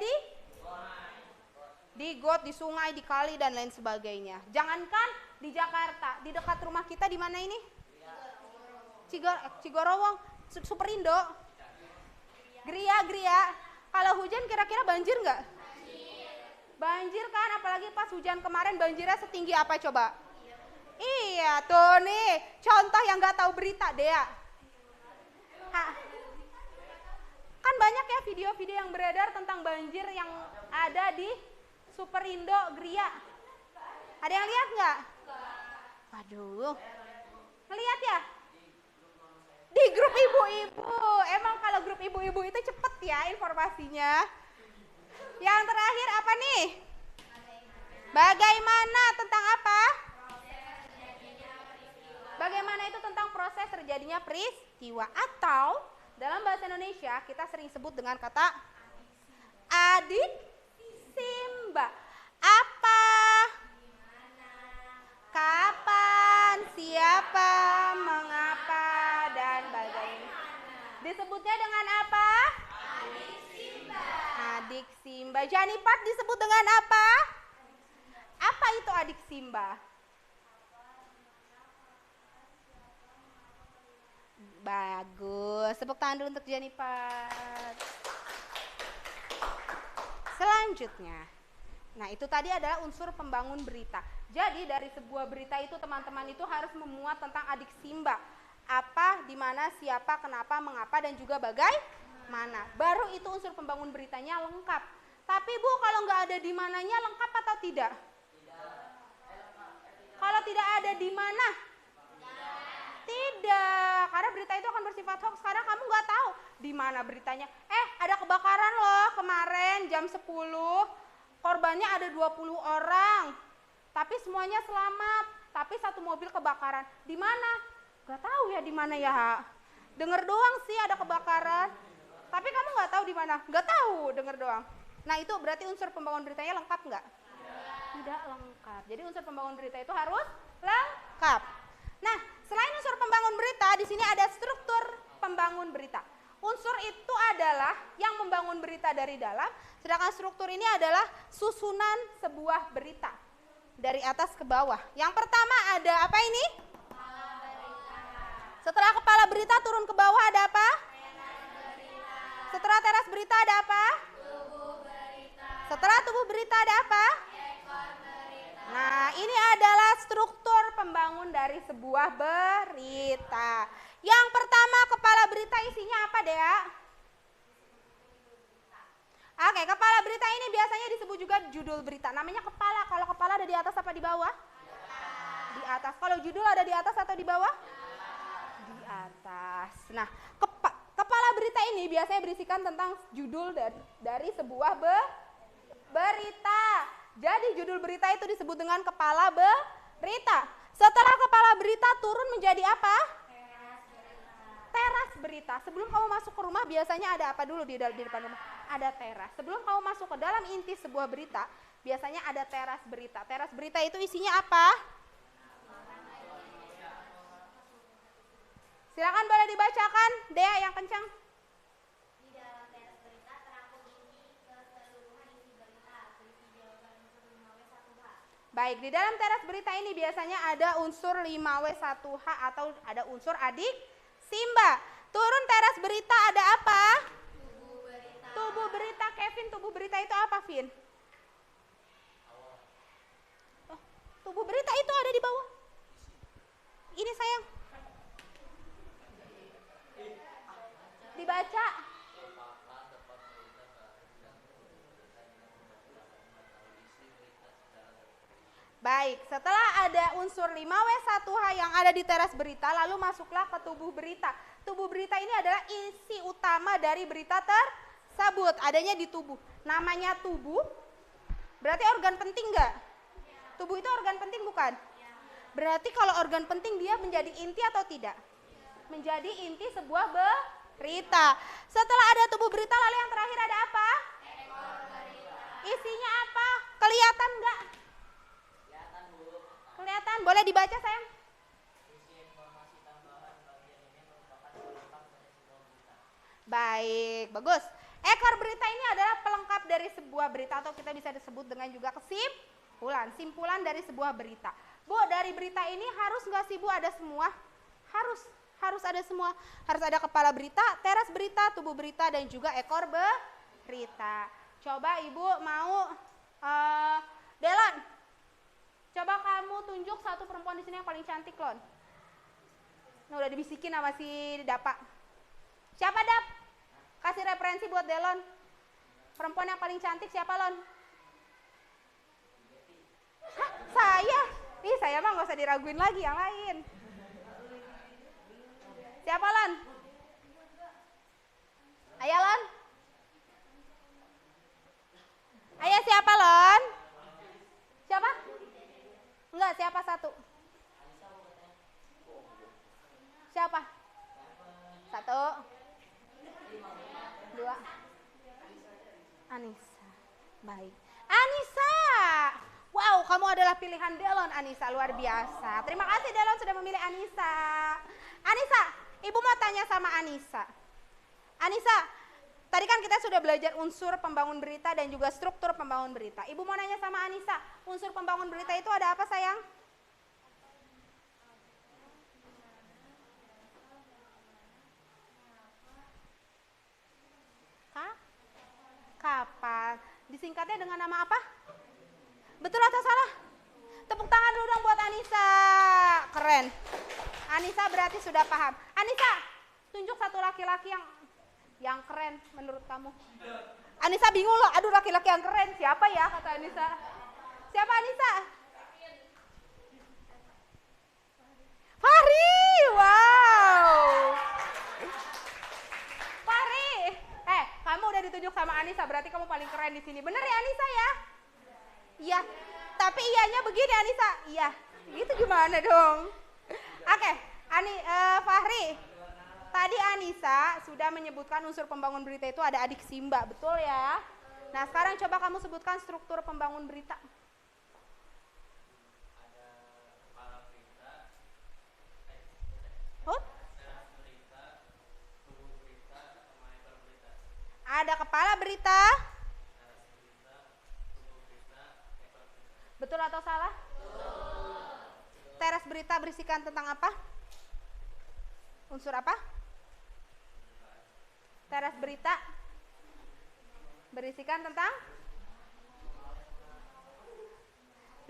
di got, di sungai, di kali dan lain sebagainya. Jangankan di Jakarta, di dekat rumah kita di mana ini? Cigorowong, Superindo, Gria. Kalau hujan kira-kira banjir nggak? Banjir kan, apalagi pas hujan kemarin banjirnya setinggi apa coba? Iya, tuh nih contoh yang nggak tahu berita, Dea. Kan banyak ya video-video yang beredar tentang banjir yang ada di Superindo, Gria. Ada yang lihat nggak? Waduh, ngelihat ya? Di grup ibu-ibu. Emang kalau grup ibu-ibu itu cepet ya informasinya. Yang terakhir apa nih? Bagaimana tentang apa? Bagaimana itu tentang proses terjadinya peristiwa. Atau dalam bahasa Indonesia kita sering sebut dengan kata adiksimba. Apa? Kapan? Siapa? Mengapa? Dan bagaimana. Disebutnya dengan apa? Adiksimba. Janipat disebut dengan apa? Apa itu adiksimba? Bagus. Tepuk tangan dulu untuk Janipat. Selanjutnya. Nah, itu tadi adalah unsur pembangun berita. Jadi dari sebuah berita itu teman-teman itu harus memuat tentang adiksimba. Apa, di mana, siapa, kenapa, mengapa, dan juga bagaimana. Baru itu unsur pembangun beritanya lengkap. Tapi Bu, kalau nggak ada di mananya lengkap atau tidak? Kalau tidak ada di mana? Tidak, karena berita itu akan bersifat hoax karena kamu nggak tahu di mana beritanya. Ada kebakaran loh kemarin jam 10, korbannya ada 20 orang, tapi semuanya selamat, tapi satu mobil kebakaran. Di mana? Nggak tahu ya di mana ya. Dengar doang sih ada kebakaran, tapi kamu nggak tahu di mana. Nggak tahu, dengar doang. Nah itu berarti unsur pembangun beritanya lengkap nggak? Tidak lengkap. Jadi unsur pembangun berita itu harus lengkap. Nah, selain unsur pembangun berita, di sini ada struktur pembangun berita. Unsur itu adalah yang membangun berita dari dalam, sedangkan struktur ini adalah susunan sebuah berita dari atas ke bawah. Yang pertama ada apa ini? Setelah kepala berita turun ke bawah ada apa? Setelah teras berita ada apa? Setelah tubuh berita ada apa? Nah, ini adalah struktur pembangun dari sebuah berita. Yang pertama, kepala berita isinya apa, Dea? Oke, kepala berita ini biasanya disebut juga judul berita. Namanya kepala. Kalau kepala ada di atas apa di bawah? Di atas. Kalau judul ada di atas atau di bawah? Di atas. Nah, kepala berita ini biasanya berisikan tentang judul dari sebuah berita. Jadi judul berita itu disebut dengan kepala berita. Setelah kepala berita turun menjadi apa? Teras berita. Sebelum kamu masuk ke rumah biasanya ada apa dulu di depan rumah? Ada teras. Sebelum kamu masuk ke dalam inti sebuah berita, biasanya ada teras berita. Teras berita itu isinya apa? Silakan boleh dibacakan, Dea yang kencang. Di dalam teras berita terangkum ini keseluruhan isi berita, berisi jawaban unsur 5W1H. Baik, di dalam teras berita ini biasanya ada unsur 5W1H atau ada unsur adik Simba. Turun teras berita ada apa? Tubuh berita. Tubuh berita, Kevin. Tubuh berita itu apa, Vin? Oh, tubuh berita itu ada di bawah. Ini sayang. Dibaca. Baik, setelah ada unsur 5W1H yang ada di teras berita, lalu masuklah ke tubuh berita. Tubuh berita ini adalah isi utama dari berita tersebut, adanya di tubuh. Namanya tubuh, berarti organ penting enggak? Tubuh itu organ penting bukan? Berarti kalau organ penting dia menjadi inti atau tidak? Menjadi inti sebuah berita. Setelah ada tubuh berita, lalu yang terakhir ada apa? Ekor berita. Isinya apa? Kelihatan enggak? Kelihatan, boleh dibaca sayang? Baik, bagus. Ekor berita ini adalah pelengkap dari sebuah berita atau kita bisa disebut dengan juga kesimpulan. Simpulan dari sebuah berita. Bu, dari berita ini harus nggak sih Bu ada semua? Harus ada semua. Harus ada kepala berita, teras berita, tubuh berita, dan juga ekor berita. Coba Ibu mau, Delon, coba kamu tunjuk satu perempuan di sini yang paling cantik, Lon. Nah, udah dibisikin sama si Dapa. Siapa, Dap? Kasih referensi buat Delon. Perempuan yang paling cantik siapa, Lon? Hah, saya? Ih, saya mah gak usah diraguin lagi, yang lain. Siapa, Lon? Ayo, Lon. Ayo, siapa, Lon? Siapa? Enggak, siapa satu? Siapa? Satu. Dua. Anissa. Baik. Anissa. Wow, kamu adalah pilihan Delon, Anissa. Luar biasa. Terima kasih Delon sudah memilih Anissa. Anissa, Ibu mau tanya sama Anissa. Anissa, tadi kan kita sudah belajar unsur pembangun berita dan juga struktur pembangun berita. Ibu mau nanya sama Anissa, unsur pembangun berita itu ada apa sayang? Kapan? Disingkatnya dengan nama apa? Betul atau salah? Tepuk tangan dulu dong buat Anissa. Keren. Anissa berarti sudah paham. Anissa, tunjuk satu laki-laki yang keren menurut kamu. Anissa bingung loh, aduh laki-laki yang keren siapa ya kata Anissa. Siapa Anissa? Fahri, wah saya ditunjuk sama Anissa, berarti kamu paling keren di sini. Bener ya Anissa ya? Iya. Tapi iyanya begini Anissa. Iya. Gitu gimana dong? Oke, Fahri. Tadi Anissa sudah menyebutkan unsur pembangun berita itu ada adik Simba, betul ya? Nah, sekarang coba kamu sebutkan struktur pembangun berita. Ada kepala berita. Betul atau salah? Teras berita berisikan tentang apa? Unsur apa? Teras berita berisikan tentang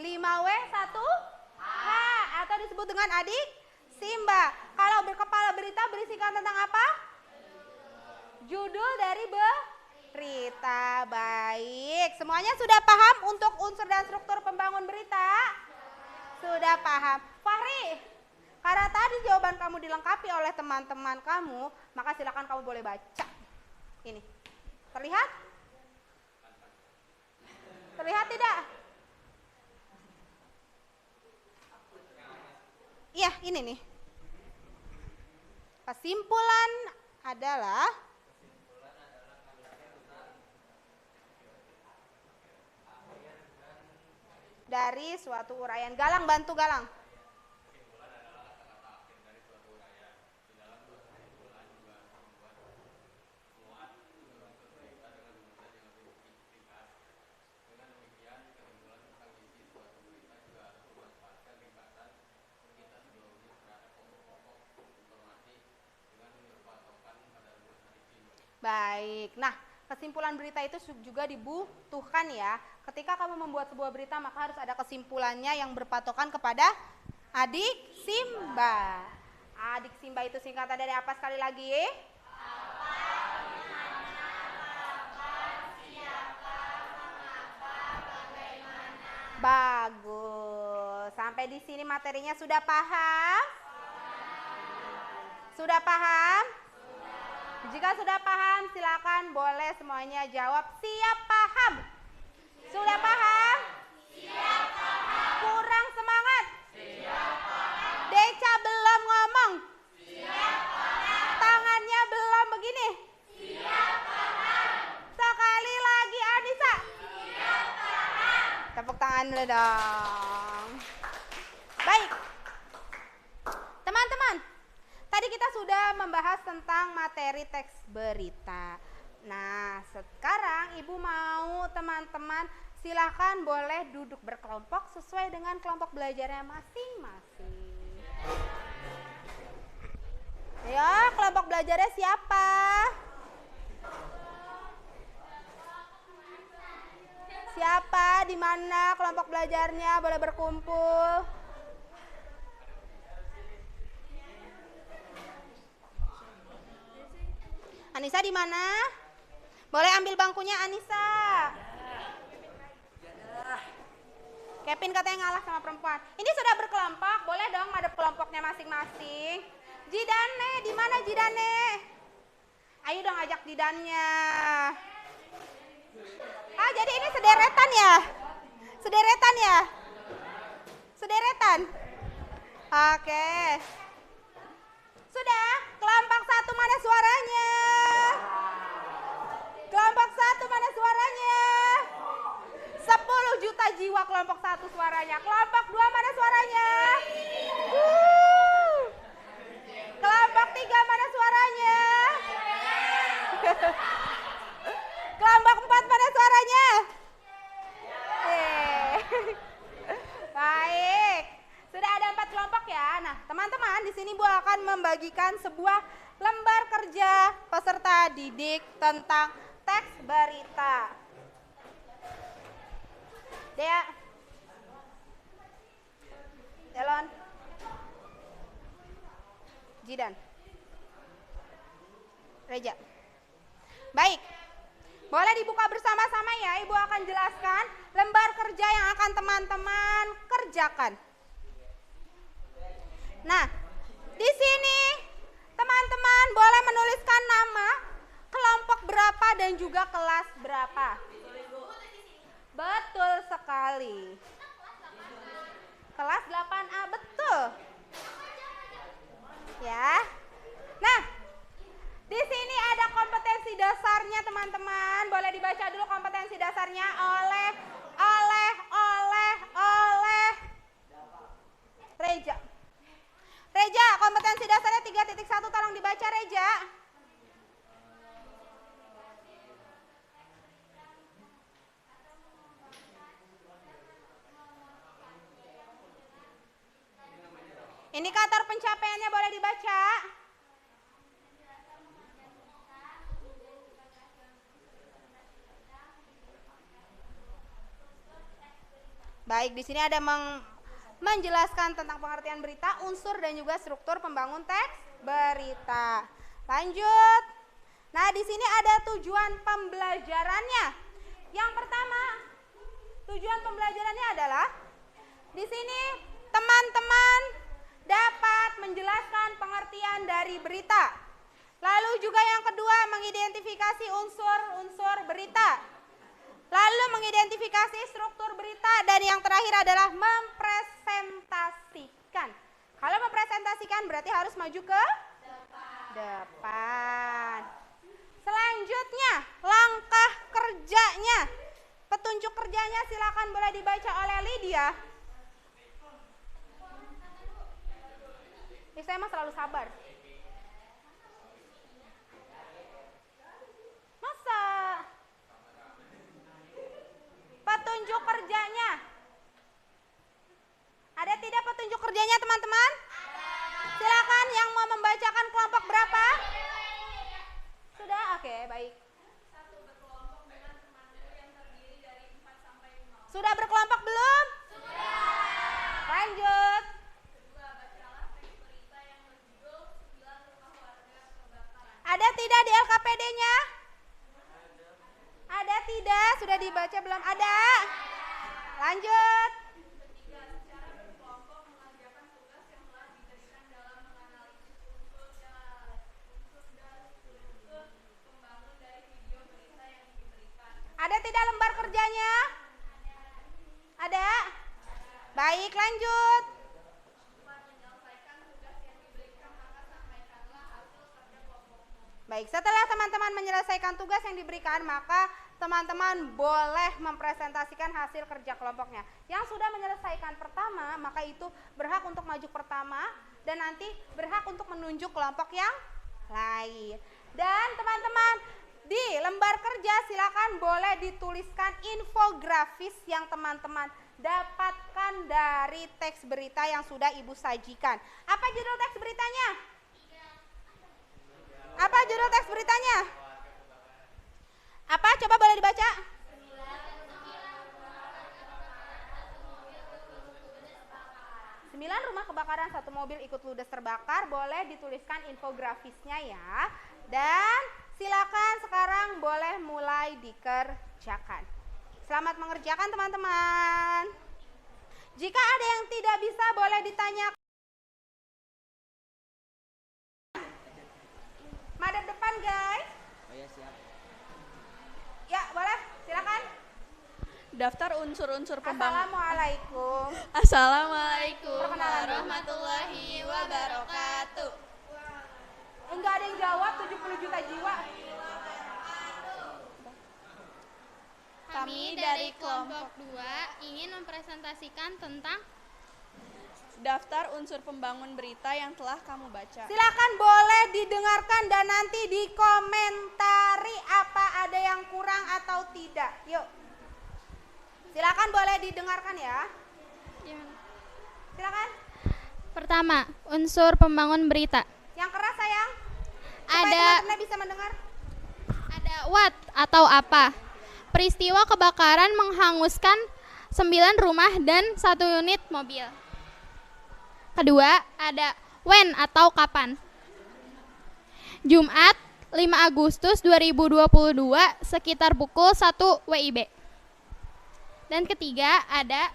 5W1H atau disebut dengan adik Simba. Kalau berkepala berita berisikan tentang apa? Judul dari berita. Baik, semuanya sudah paham untuk unsur dan struktur pembangun berita? Sudah paham. Fahri, karena tadi jawaban kamu dilengkapi oleh teman-teman kamu, maka silakan kamu boleh baca. Ini, terlihat? Terlihat tidak? Iya, ini nih. Kesimpulan adalah dari suatu uraian. Galang, bantu Galang. Baik, nah kesimpulan berita itu juga dibutuhkan ya. Ketika kamu membuat sebuah berita maka harus ada kesimpulannya yang berpatokan kepada adik Simba. Adik Simba itu singkatan dari apa sekali lagi? Apa, dimana, kapan, siapa, mengapa, bagaimana. Bagus, sampai di sini materinya sudah paham? Sudah paham? Jika sudah paham, silakan boleh semuanya jawab siap paham. Sudah paham? Siap paham. Kurang semangat? Siap paham. Deca belum ngomong? Siap paham. Tangannya belum begini? Siap paham. Sekali lagi Anissa? Siap paham. Tepuk tangan dulu dong. Baik. Teman-teman, tadi kita sudah membahas tentang materi teks berita. Nah, sekarang Ibu mau teman-teman silakan boleh duduk berkelompok sesuai dengan kelompok belajarnya masing-masing. Ya, kelompok belajarnya siapa? Siapa? Di mana kelompok belajarnya? Boleh berkumpul. Anissa di mana? Boleh ambil bangkunya Anissa. Kevin katanya ngalah sama perempuan. Ini sudah berkelompok, boleh dong madep kelompoknya masing-masing. Jidane, di mana Jidane? Ayo dong ajak Jidannya. Ah, jadi ini sederetan ya? Sederetan ya? Sederetan? Oke. Sudah, kelompok 1 mana suaranya? Kelompok 1 mana suaranya? 10 juta jiwa kelompok 1 suaranya. Kelompok 2 mana suaranya? Kelompok 3 mana suaranya? Kelompok 4 mana suaranya? Baik. Sudah ada 4 kelompok ya. Nah, teman-teman, di sini Bu akan membagikan sebuah lembar kerja peserta didik tentang teks berita. Dea. Delon. Jidan. Reja. Baik. Boleh dibuka bersama-sama ya. Ibu akan jelaskan lembar kerja yang akan teman-teman kerjakan. Nah, di sini teman-teman boleh menuliskan nama kelompok berapa dan juga kelas berapa? Betul sekali. Kelas 8A, betul. Ya. Nah, di sini ada kompetensi dasarnya teman-teman. Boleh dibaca dulu kompetensi dasarnya oleh Reja. Reja, kompetensi dasarnya 3.1 tolong dibaca Reja. Indikator pencapaiannya boleh dibaca. Baik, di sini ada menjelaskan tentang pengertian berita, unsur dan juga struktur pembangun teks berita. Lanjut. Nah, di sini ada tujuan pembelajarannya. Yang pertama, tujuan pembelajarannya adalah di sini teman-teman dapat menjelaskan pengertian dari berita. Lalu juga yang kedua, mengidentifikasi unsur-unsur berita. Lalu mengidentifikasi struktur berita, dan yang terakhir adalah mempresentasikan. Kalau mempresentasikan berarti harus maju ke depan. Selanjutnya, langkah kerjanya. Petunjuk kerjanya silakan boleh dibaca oleh Lydia. Saya mah selalu sabar. Masa? Petunjuk kerjanya. Ada tidak petunjuk kerjanya teman-teman? Silakan yang mau membacakan kelompok berapa? Sudah? Oke, baik. Sudah berkelompok belum? Sudah. Lanjut. Ada tidak di LKPD-nya? Ada tidak? Sudah dibaca belum? Ada. Lanjut. Ada tidak lembar kerjanya? Ada? Baik, lanjut. Baik, setelah teman-teman menyelesaikan tugas yang diberikan, maka teman-teman boleh mempresentasikan hasil kerja kelompoknya. Yang sudah menyelesaikan pertama, maka itu berhak untuk maju pertama dan nanti berhak untuk menunjuk kelompok yang lain. Dan teman-teman, di lembar kerja silakan boleh dituliskan infografis yang teman-teman dapatkan dari teks berita yang sudah Ibu sajikan. Apa judul teks beritanya? Apa judul teks beritanya? Apa? Coba boleh dibaca. 9 rumah kebakaran, 1 mobil ikut ludes terbakar. Boleh dituliskan infografisnya ya. Dan silakan sekarang boleh mulai dikerjakan. Selamat mengerjakan teman-teman. Jika ada yang tidak bisa boleh ditanyakan. Madep depan guys. Oh ya, siap. Ya boleh, silakan. Daftar unsur-unsur pembangunan. Assalamualaikum. Assalamualaikum Perkenalan. warahmatullahi wabarakatuh. Enggak ada yang jawab, 70 juta jiwa. Kami dari kelompok 2 ingin mempresentasikan tentang Daftar unsur pembangun berita yang telah kamu baca. Silakan boleh didengarkan dan nanti dikomentari apa ada yang kurang atau tidak. Yuk. Silakan boleh didengarkan ya. Silakan. pertama, unsur pembangun berita. Yang keras sayang. Supaya Ada teman-teman bisa mendengar. what atau apa. Peristiwa kebakaran menghanguskan 9 rumah dan 1 unit mobil. Kedua, ada when atau kapan. Jumat 5 Agustus 2022 sekitar pukul 1 WIB. Dan ketiga ada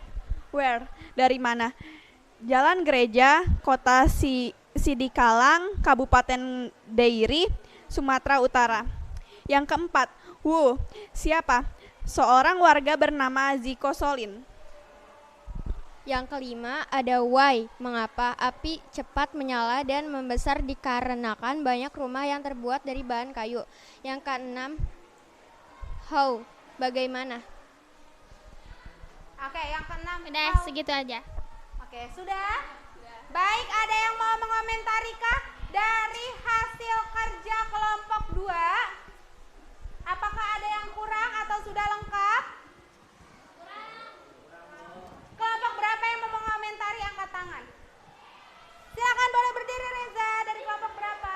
Where? Dari mana? Jalan Gereja, Kota Sidikalang, Kabupaten Dairi, Sumatera Utara. Yang keempat, siapa? Seorang warga bernama Ziko Solin. Yang kelima ada why, mengapa api cepat menyala dan membesar dikarenakan banyak rumah yang terbuat dari bahan kayu. Yang keenam, how, bagaimana. Oke, yang keenam. Udah, how. segitu aja. Oke, sudah? Baik, ada yang mau mengomentari kah dari hasil kerja kelompok 2? Apakah ada yang kurang atau sudah lengkap? Kelompok berapa yang mau mengomentari, angkat tangan. Silakan boleh berdiri Reza, dari kelompok berapa?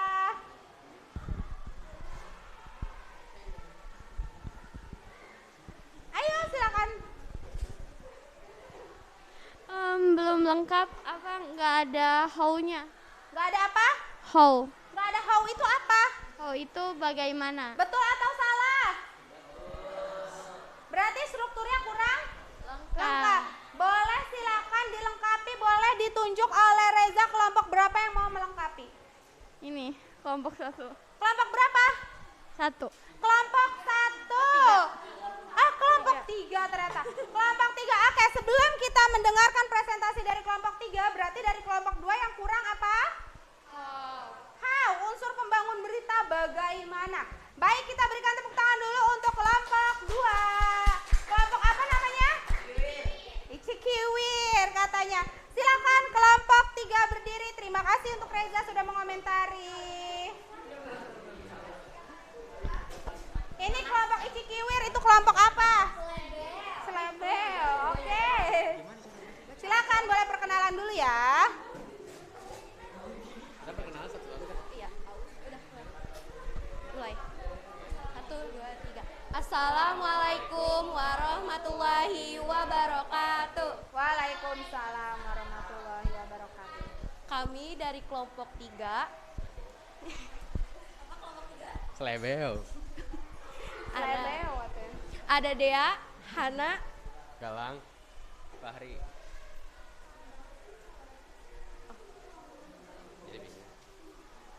Ayo silakan. Belum lengkap, apa nggak ada how-nya? Gak ada apa? How. Gak ada how itu apa? How itu bagaimana? Betul atau salah? Berarti strukturnya kurang? Lengkap. Boleh silakan dilengkapi, boleh ditunjuk oleh Reza kelompok berapa yang mau melengkapi? Ini, kelompok 1. Kelompok berapa? 1. Kelompok 1. Kelompok 3 ternyata. Kelompok 3. Oke, sebelum kita mendengarkan presentasi dari kelompok 3, berarti dari kelompok 2 yang kurang apa? How, unsur pembangun berita bagaimana? Baik, kita berikan tepuk tangan dulu untuk kelompok 2. Kelompok apa namanya? Icikiwir katanya. Silakan kelompok 3 berdiri. Terima kasih untuk Reza sudah mengomentari. Ini kelompok Icikiwir, itu kelompok apa? Selebel. Oke. Silakan boleh perkenalan dulu ya. Mulai. 1, 2, 3. Assalamualaikum warahmatullahi wabarakatuh. Waalaikumsalam warahmatullahi wabarakatuh. Kami dari kelompok 3. Selebel. Selebel katanya. Ada Dea, Hana, Galang. Fahri.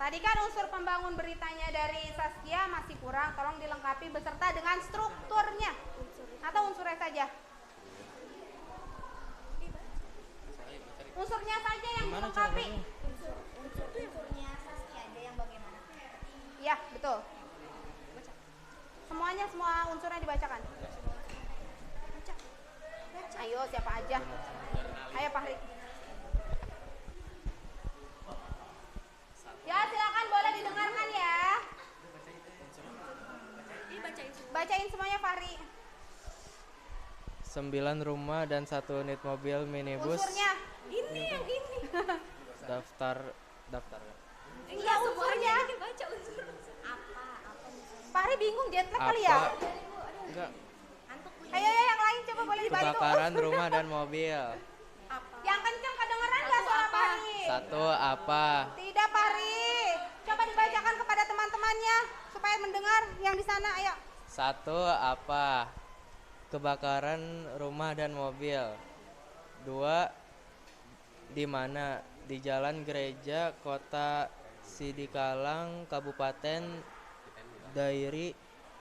Tadi kan unsur pembangun beritanya dari Saskia masih kurang, tolong dilengkapi beserta dengan strukturnya. Atau unsurnya saja? Unsurnya saja yang dilengkapi. Unsur itu unsurnya Saskia aja yang bagaimana? Iya, betul. Semuanya, semua unsurnya dibacakan. Ayo, siapa aja? Ayo, Fahri. Ya, silakan boleh didengarkan ya. Bacain semuanya, Fahri. 9 rumah dan 1 unit mobil minibus. Unsurnya. Ini yang ini. Daftar. Iya, unsurnya. Fahri bingung jet lag kali ya? Enggak. Ayo yang lain coba boleh dibantu. Kebakaran rumah dan mobil. Yang kenceng kedengeran nggak suara Fahri? 1 apa? Tidak Fahri. Coba dibacakan kepada teman-temannya supaya mendengar yang di sana. Ayo. 1 apa? Kebakaran rumah dan mobil. 2 di mana? Di Jalan Gereja Kota Sidikalang, Kabupaten Dairi,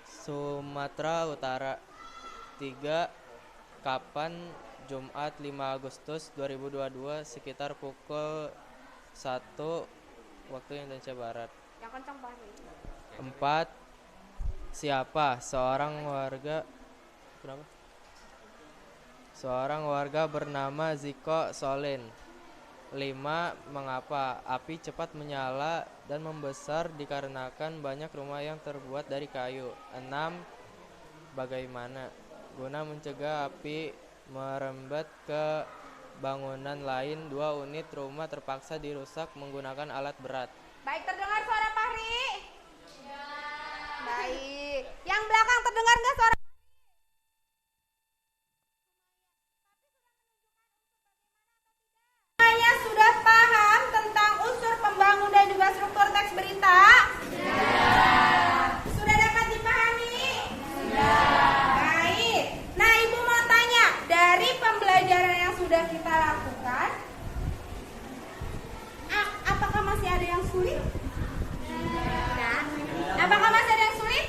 Sumatera Utara. 3 kapan? Jumat 5 Agustus 2022 sekitar pukul 1 waktu Indonesia Barat. Yang kenceng Fahri. 4 siapa? Seorang warga. Kenapa? Seorang warga bernama Ziko Solin. 5 mengapa api cepat menyala dan membesar dikarenakan banyak rumah yang terbuat dari kayu. 6 bagaimana? Guna mencegah api merembet ke bangunan lain, 2 unit rumah terpaksa dirusak menggunakan alat berat. Baik, terdengar suara Fahri? Ya. Baik. Yang belakang terdengar nggak suara? Semuanya sudah paham tentang unsur pembangun dan juga struktur teks berita? Sudah dapat dipahami? Baik. Nah, Ibu mau tanya, dari pembelajaran yang sudah kita lakukan, apakah masih ada yang sulit? Apakah masih ada yang sulit?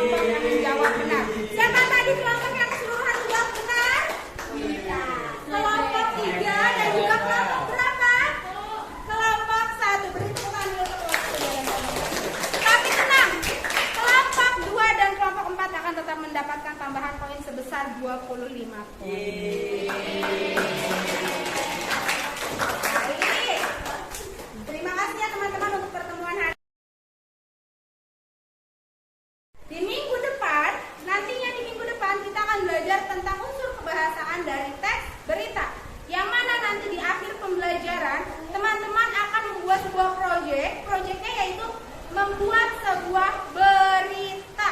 kelompok yang menjawab benar. Siapa tadi kelompok yang keseluruhan menjawab benar? Kelompok 3 dan juga kelompok berapa? Kelompok 1. Beri tepuk tangan dulu untuk kelompok 3 dan kelompok 1. Tapi tenang, kelompok 2 dan kelompok 4 akan tetap mendapatkan tambahan poin sebesar 25 poin. Baik. Terima kasih ya teman-teman untuk pertemuan hari. Di minggu depan, nantinya di minggu depan kita akan belajar tentang unsur kebahasaan dari teks berita. Yang mana nanti di akhir pembelajaran, teman-teman akan membuat sebuah proyeknya yaitu membuat sebuah berita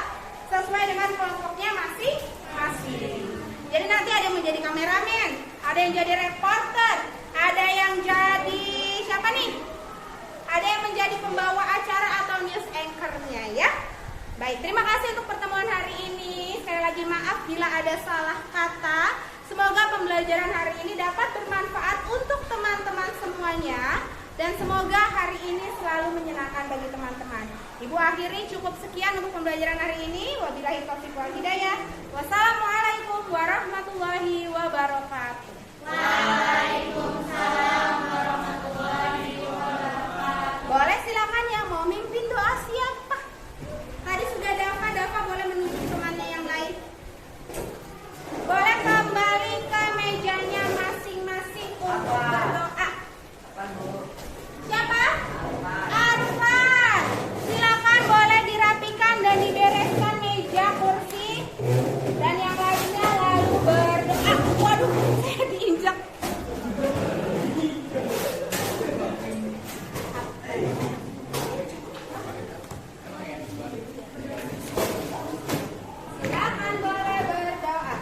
sesuai dengan kelompoknya masing-masing. Jadi nanti ada yang menjadi kameramen, ada yang jadi reporter, ada yang jadi siapa nih? Ada yang menjadi pembawa acara atau news anchor-nya ya. Baik, terima kasih untuk pertemuan hari ini. Sekali lagi maaf bila ada salah kata. Semoga pembelajaran hari ini dapat bermanfaat untuk teman-teman semuanya. Dan semoga hari ini selalu menyenangkan bagi teman-teman. Ibu akhiri cukup sekian untuk pembelajaran hari ini. Wabillahi taufiq wal hidayah. Wassalamualaikum warahmatullahi wabarakatuh. Waalaikumsalam warahmatullahi wabarakatuh. Boleh silakan yang mau mimpin doa siapa? Tadi sudah Dava boleh menunjuk temannya yang lain. Boleh kembali ke mejanya masing-masing untuk berdoa. Siapa? Arfan. Silakan boleh dirapikan dan dibereskan meja, kursi, dan yang lainnya lalu berdoa. Waduh, saya diinjak. Silakan boleh berdoa.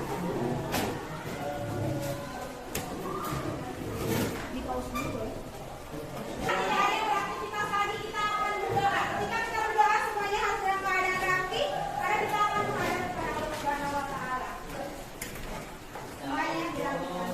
Di pause dulu boleh. Tidak ada yang beraktivitas lagi, kita akan berdoa. Ketika kita berdoa semuanya harus dalam keadaan rapi, karena kita akan menghadap kepada Allah Subhanahu wa Ta'ala. Semuanya dirapikan.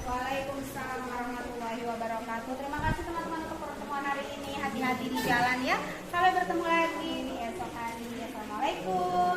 Waalaikumsalam warahmatullahi wabarakatuh. Terima kasih teman-teman untuk pertemuan hari ini. Hati-hati di jalan ya. Sampai bertemu lagi di esok hari. Assalamualaikum.